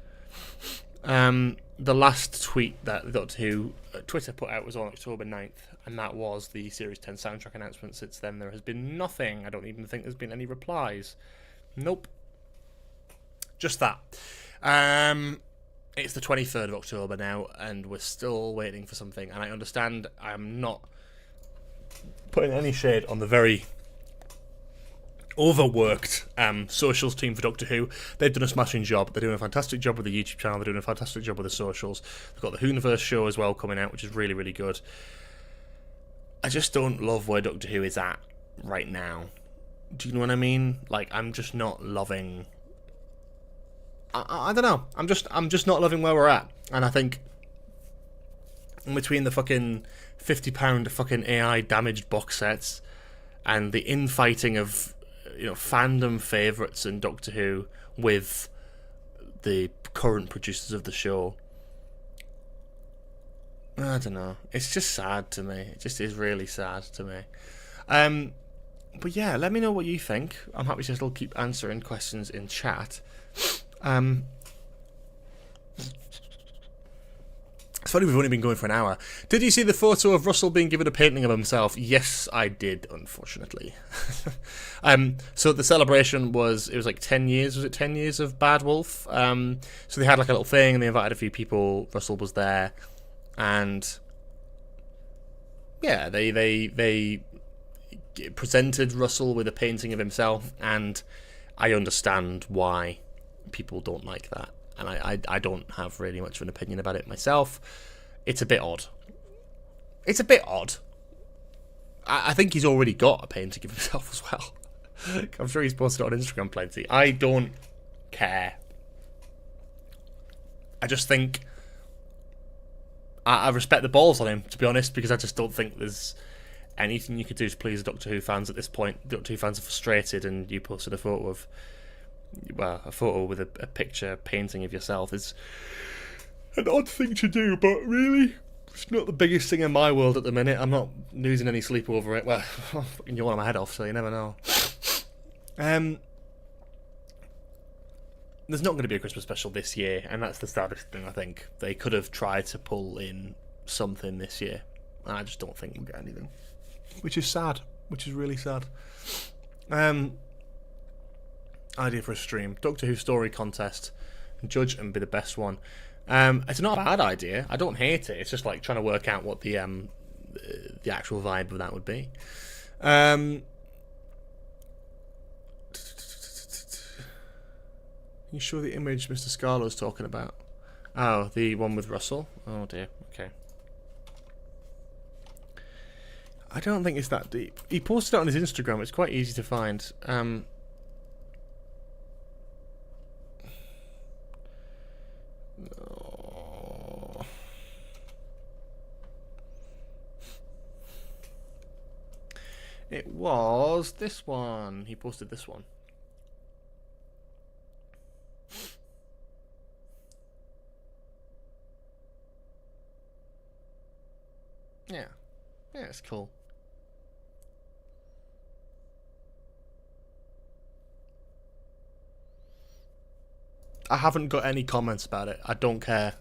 The last tweet that the Doctor Who Twitter put out was on October 9th, and that was the Series 10 soundtrack announcement. Since then, there has been nothing. I don't even think there's been any replies. Nope. Just that. It's the 23rd of October now, and we're still waiting for something. And I understand I'm not putting any shade on the very overworked socials team for Doctor Who. They've done a smashing job. They're doing a fantastic job with the YouTube channel. They're doing a fantastic job with the socials. They've got the Whoniverse show as well coming out, which is really, really good. I just don't love where Doctor Who is at right now. Do you know what I mean? Like, I'm just not loving... I don't know. I'm just not loving where we're at. And I think in between the fucking £50 fucking AI damaged box sets and the infighting of, you know, fandom favourites in Doctor Who with the current producers of the show, I don't know. It's just sad to me. It just is really sad to me. But yeah, let me know what you think. I'm happy to still keep answering questions in chat. It's funny we've only been going for an hour. Did you see the photo of Russell being given a painting of himself? Yes, I did, unfortunately. So the celebration was 10 years, was it 10 years of Bad Wolf? So they had like a little thing and they invited a few people. Russell was there, and yeah, they presented Russell with a painting of himself, and I understand why people don't like that, and I don't have really much of an opinion about it myself. It's a bit odd. I think he's already got a painting of himself as well. I'm sure he's posted it on Instagram plenty. I don't care. I just think I respect the balls on him, to be honest, because I just don't think there's anything you could do to please Doctor Who fans at this point. Doctor Who fans are frustrated, and you posted a photo with a picture painting of yourself is an odd thing to do, but really, it's not the biggest thing in my world at the minute. I'm not losing any sleep over it. Well, I'm fucking yawning my head off, so you never know. There's not going to be a Christmas special this year, and that's the saddest thing. I think they could have tried to pull in something this year, and I just don't think we'll get anything, which is sad, which is really sad. Idea for a stream: Doctor Who story contest, judge and be the best one. It's not a bad idea. I don't hate it. It's just like trying to work out what the actual vibe of that would be. Can you show the image Mr. Scarlo's talking about? Oh, the one with Russell? Oh dear, okay. I don't think it's that deep. He posted it on his Instagram. It's quite easy to find. It was this one. He posted this one. Yeah. Yeah, it's cool. I haven't got any comments about it. I don't care.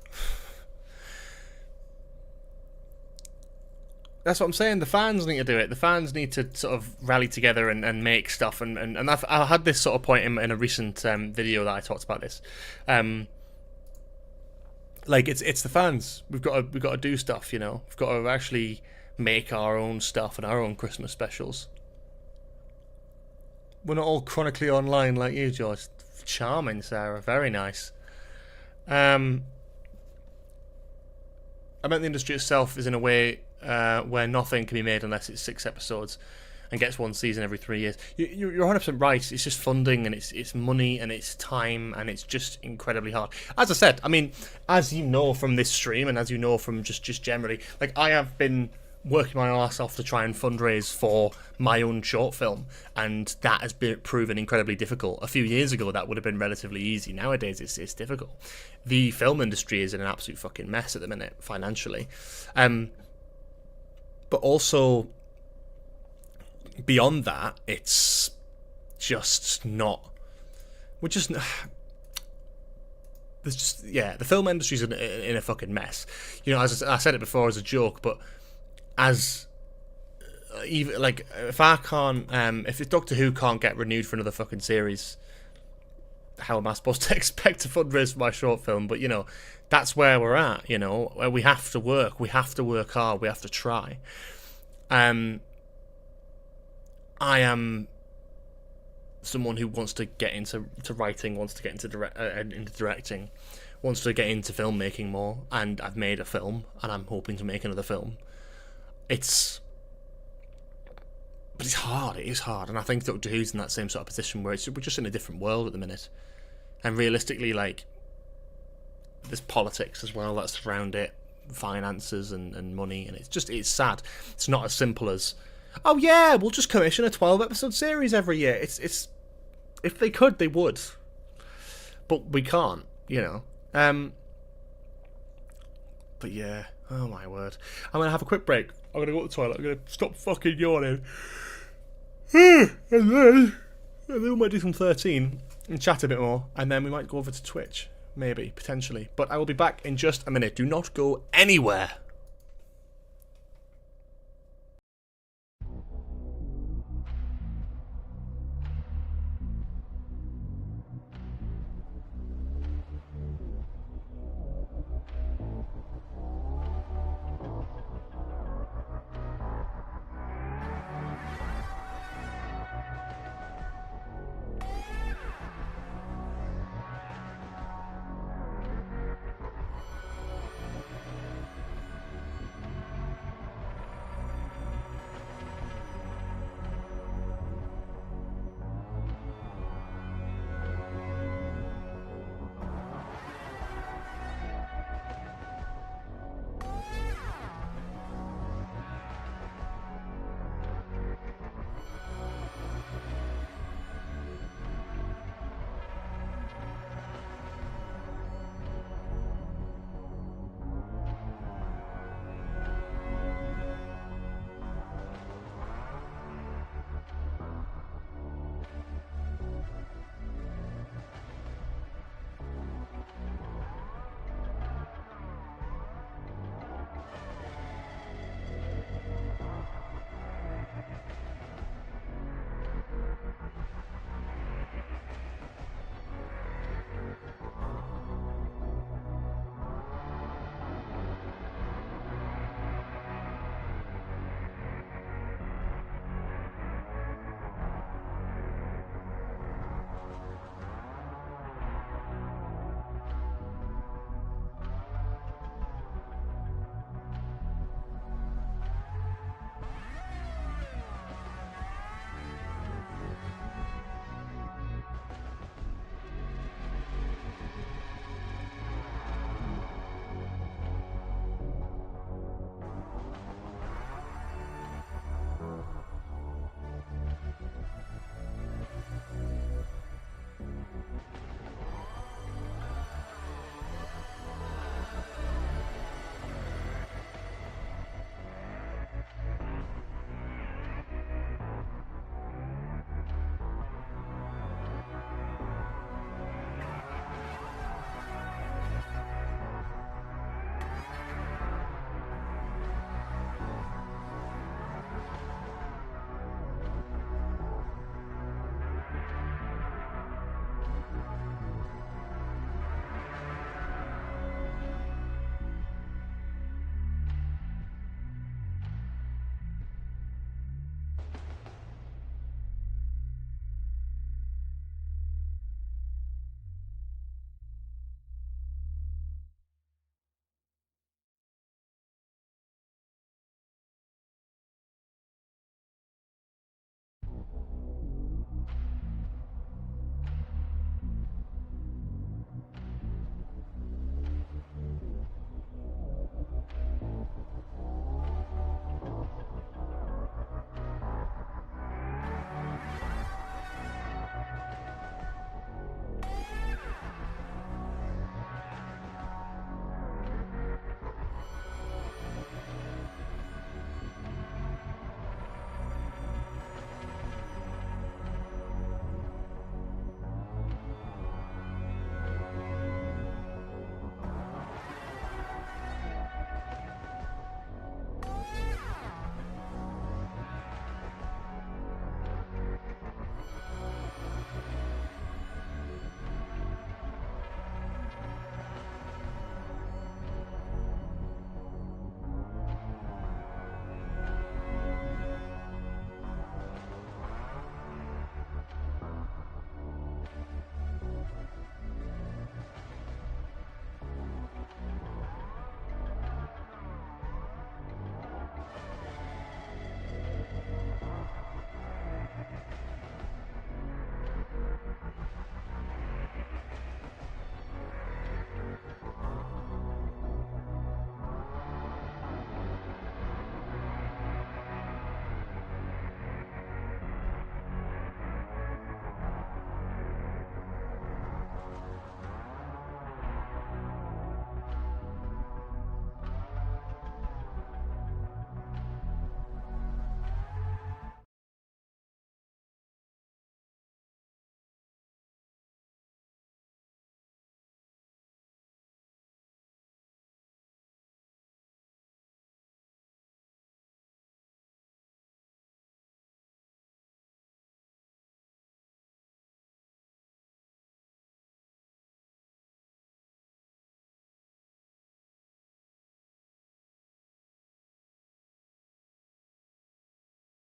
That's what I'm saying. The fans need to do it. The fans need to sort of rally together and make stuff. And I had this sort of point in a recent video that I talked about this. like it's the fans. We've got to do stuff, you know. We've got to actually make our own stuff and our own Christmas specials. We're not all chronically online like you, George. Charming, Sarah. Very nice. I meant the industry itself is in a way where nothing can be made unless it's 6 episodes and gets one season every 3 years. You're 100% right. It's just funding and it's money and it's time and it's just incredibly hard. As I said, I mean, as you know from this stream and as you know from just generally, like I have been working my ass off to try and fundraise for my own short film, and that has been proven incredibly difficult. A few years ago that would have been relatively easy. Nowadays it's difficult. The film industry is in an absolute fucking mess at the minute financially, but also beyond that, it's just not. We're just. There's just the film industry's in a fucking mess. You know, as I said it before as a joke, but as even like if I can't, if Doctor Who can't get renewed for another fucking series, how am I supposed to expect to fundraise for my short film? But you know, that's where we're at. You know, where we have to work hard, we have to try. I am someone who wants to get into writing, wants to get into directing, wants to get into filmmaking more, and I've made a film, and I'm hoping to make another film. But it's hard. It is hard, and I think Doctor Who's in that same sort of position where we're just in a different world at the minute, and realistically, like, there's politics as well that's around it, finances and money, and it's sad. It's not as simple as, oh yeah, we'll just commission a 12-episode series every year. It's if they could, they would, but we can't, you know. But yeah, oh my word, I'm gonna have a quick break. I'm gonna go to the toilet. I'm gonna stop fucking yawning, and then we might do some 13 and chat a bit more, and then we might go over to Twitch, maybe, potentially. But I will be back in just a minute. Do not go anywhere.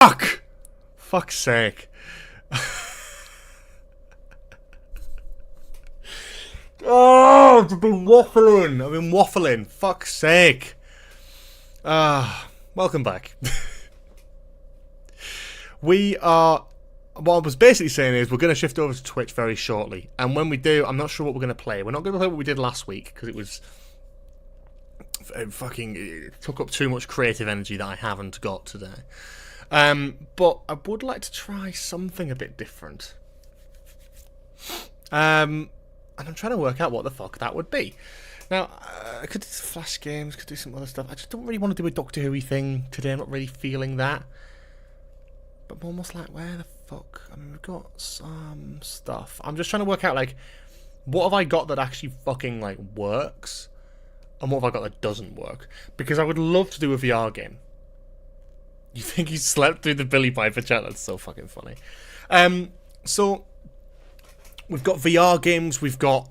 Fuck! Fuck's sake. Oh, I've been waffling. Fuck's sake. Welcome back. What I was basically saying is we're going to shift over to Twitch very shortly. And when we do, I'm not sure what we're going to play. We're not going to play what we did last week because it took up too much creative energy that I haven't got today. But I would like to try something a bit different. And I'm trying to work out what the fuck that would be. Now, I could do Flash games, could do some other stuff. I just don't really want to do a Doctor Who-y thing today. I'm not really feeling that. But I'm almost like, where the fuck? I mean, we've got some stuff. I'm just trying to work out, like, what have I got that actually fucking, like, works? And what have I got that doesn't work? Because I would love to do a VR game. You think he slept through the Billie Piper chat? That's so fucking funny. So, we've got VR games, we've got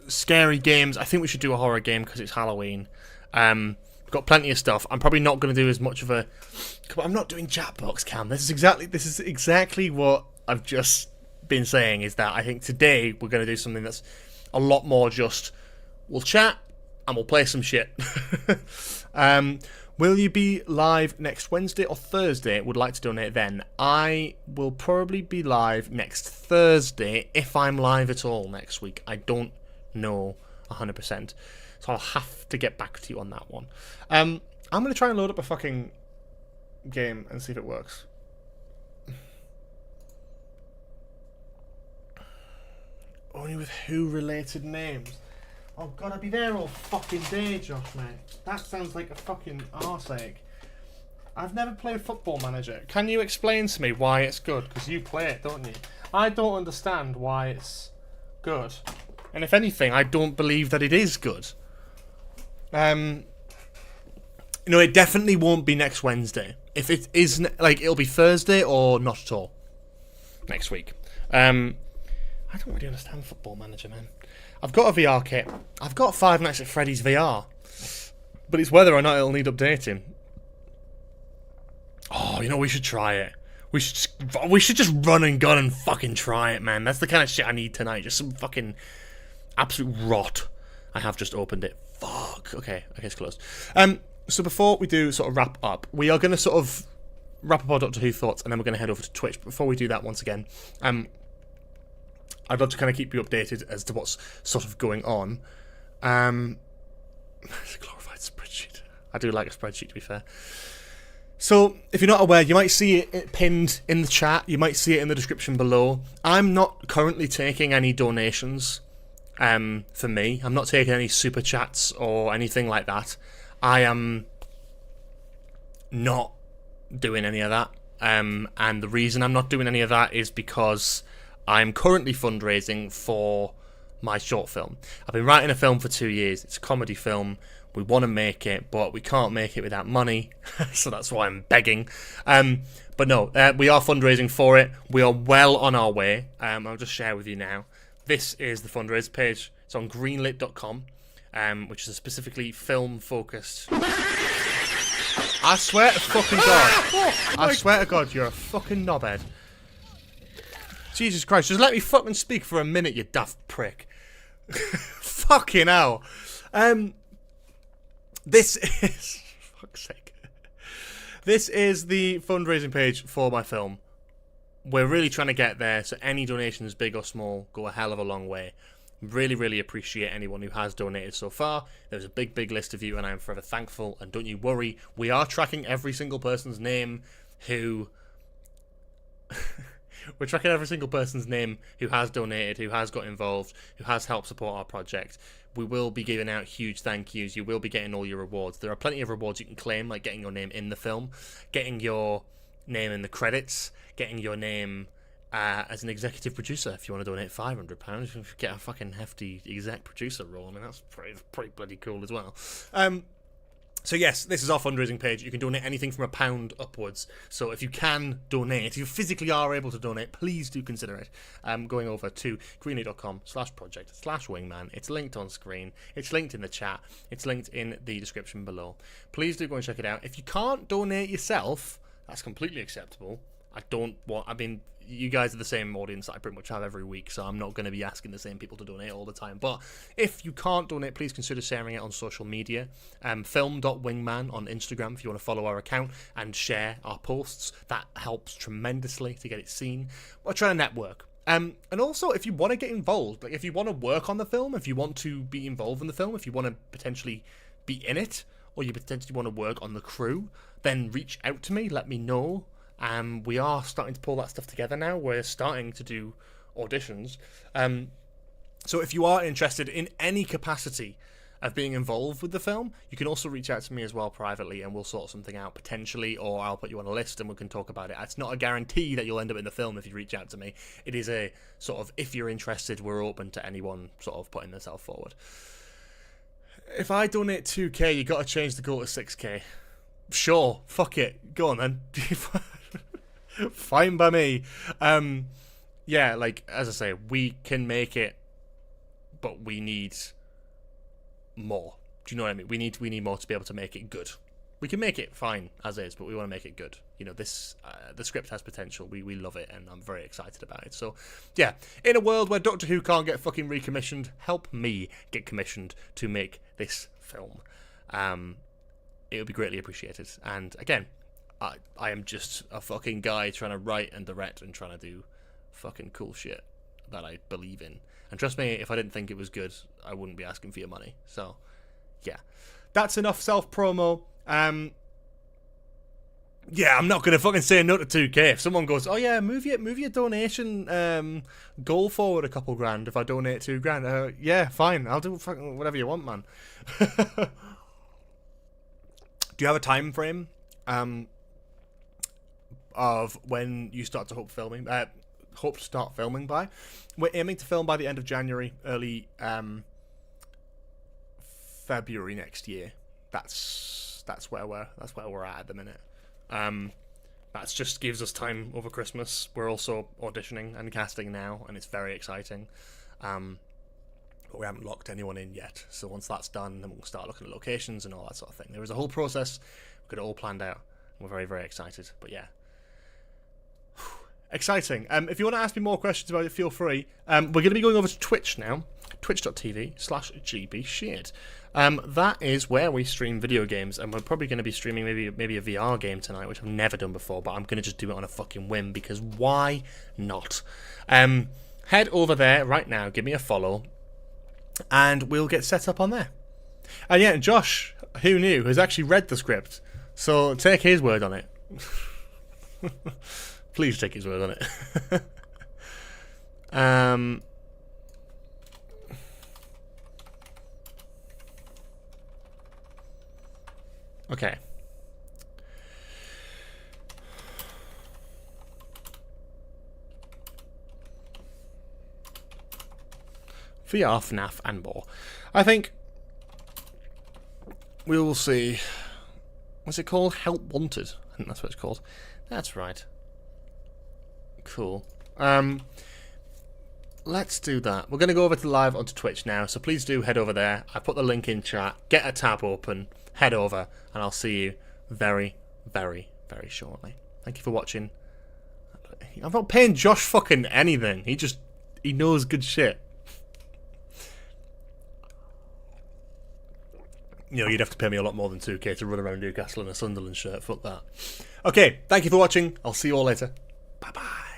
scary games. I think we should do a horror game because it's Halloween. We've got plenty of stuff. I'm probably not going to do as much of a... I'm not doing chat box cam. This is exactly what I've just been saying, is that I think today we're going to do something that's a lot more just... We'll chat and we'll play some shit. Will you be live next Wednesday or Thursday? Would like to donate then. I will probably be live next Thursday if I'm live at all next week. I don't know 100%. So I'll have to get back to you on that one. I'm going to try and load up a fucking game and see if it works. Only with Who-related names. Oh god, I'd be there all fucking day, Josh, mate. That sounds like a fucking arseache. I've never played Football Manager. Can you explain to me why it's good? Because you play it, don't you? I don't understand why it's good. And if anything, I don't believe that it is good. It definitely won't be next Wednesday. If it is, it'll be Thursday or not at all next week. I don't really understand Football Manager, man. I've got a VR kit. I've got Five Nights at Freddy's VR. But it's whether or not it'll need updating. Oh, we should try it. We should just run and gun and fucking try it, man. That's the kind of shit I need tonight. Just some fucking absolute rot. I have just opened it. Fuck. Okay, it's closed. So before we do sort of wrap up, we are going to sort of wrap up our Doctor Who thoughts, and then we're going to head over to Twitch. But before we do that, once again, I'd love to kind of keep you updated as to what's sort of going on. It's a glorified spreadsheet. I do like a spreadsheet, to be fair. So, if you're not aware, you might see it pinned in the chat. You might see it in the description below. I'm not currently taking any donations for me. I'm not taking any super chats or anything like that. I am not doing any of that. And the reason I'm not doing any of that is because I'm currently fundraising for my short film. I've been writing a film for 2 years. It's a comedy film. We want to make it, but we can't make it without money. So that's why I'm begging. But no, we are fundraising for it. We are well on our way. I'll just share with you now. This is the fundraiser page. It's on greenlit.com, which is a specifically film-focused... I swear to fucking God. I swear to God, you're a fucking knobhead. Jesus Christ, just let me fucking speak for a minute, you daft prick. Fucking hell. This is... fuck's sake. This is the fundraising page for my film. We're really trying to get there, so any donations, big or small, go a hell of a long way. Really, really appreciate anyone who has donated so far. There's a big, big list of you, and I am forever thankful. And don't you worry, we are tracking every single person's name who... We're tracking every single person's name who has donated, who has got involved, who has helped support our project. We will be giving out huge thank yous. You will be getting all your rewards. There are plenty of rewards you can claim, like getting your name in the film, getting your name in the credits, getting your name as an executive producer. If you want to donate £500, you get a fucking hefty exec producer role. I mean, that's pretty bloody cool as well. So yes, this is our fundraising page. You can donate anything from £1 upwards. So if you can donate, if you physically are able to donate, please do consider it. Going over to greenlit.com/project/wingman. It's linked on screen. It's linked in the chat. It's linked in the description below. Please do go and check it out. If you can't donate yourself, That's completely acceptable. I mean, you guys are the same audience that I pretty much have every week, so I'm not going to be asking the same people to donate all the time. But if you can't donate, please consider sharing it on social media. Film.wingman on Instagram if you want to follow our account and share our posts. That helps tremendously to get it seen. We're trying to network. And also, if you want to get involved, like if you want to work on the film, if you want to be involved in the film, if you want to potentially be in it, or you potentially want to work on the crew, then reach out to me, let me know. We are starting to pull that stuff together now. We're starting to do auditions. So if you are interested in any capacity of being involved with the film, you can also reach out to me as well privately, and we'll sort something out potentially, or I'll put you on a list and we can talk about it. It's not a guarantee that you'll end up in the film if you reach out to me. It is a sort of, if you're interested, we're open to anyone sort of putting themselves forward. If I donate 2k, you got to change the goal to 6k. Sure, fuck it. Go on then. Fine by me. Yeah, like, as I say, we can make it, but we need more. Do you know what I mean? We need more to be able to make it good. We can make it fine as is, but we want to make it good. You know, this the script has potential. We love it, and I'm very excited about it. So, yeah, in a world where Doctor Who can't get fucking recommissioned, help me get commissioned to make this film. It would be greatly appreciated. And again, I am just a fucking guy trying to write and direct and trying to do fucking cool shit that I believe in. And trust me, if I didn't think it was good, I wouldn't be asking for your money. So, yeah. That's enough self-promo. Yeah, I'm not going to fucking say no to 2k. If someone goes, oh yeah, move your donation goal forward a couple grand if I donate $2,000. Yeah, fine. I'll do fucking whatever you want, man. Do you have a time frame of when you start to hope to start filming by? We're aiming to film by the end of January, early February next year. That's where we're at the minute. That just gives us time over Christmas. We're also auditioning and casting now, and it's very exciting. But we haven't locked anyone in yet. So once that's done, then we'll start looking at locations and all that sort of thing. There is a whole process. We've got it all planned out. We're very, very excited. But yeah. Exciting. If you want to ask me more questions about it, feel free. We're going to be going over to Twitch now. Twitch.tv/GBSheard. That is where we stream video games, and we're probably going to be streaming maybe a VR game tonight, which I've never done before, but I'm going to just do it on a fucking whim, because why not? Head over there right now, give me a follow, and we'll get set up on there. And yeah, Josh, who knew, has actually read the script, so take his word on it. Please take his word on it. Okay. VR, FNAF, and more. I think we will see. What's it called? Help Wanted. I think that's what it's called. That's right. Cool. Let's do that. We're going to go over to live onto Twitch now, so please do head over there. I put the link in chat. Get a tab open. Head over, and I'll see you very, very, very shortly. Thank you for watching. I'm not paying Josh fucking anything. He knows good shit. You know, you'd have to pay me a lot more than 2k to run around Newcastle in a Sunderland shirt. Fuck that. Okay, thank you for watching. I'll see you all later. Bye-bye.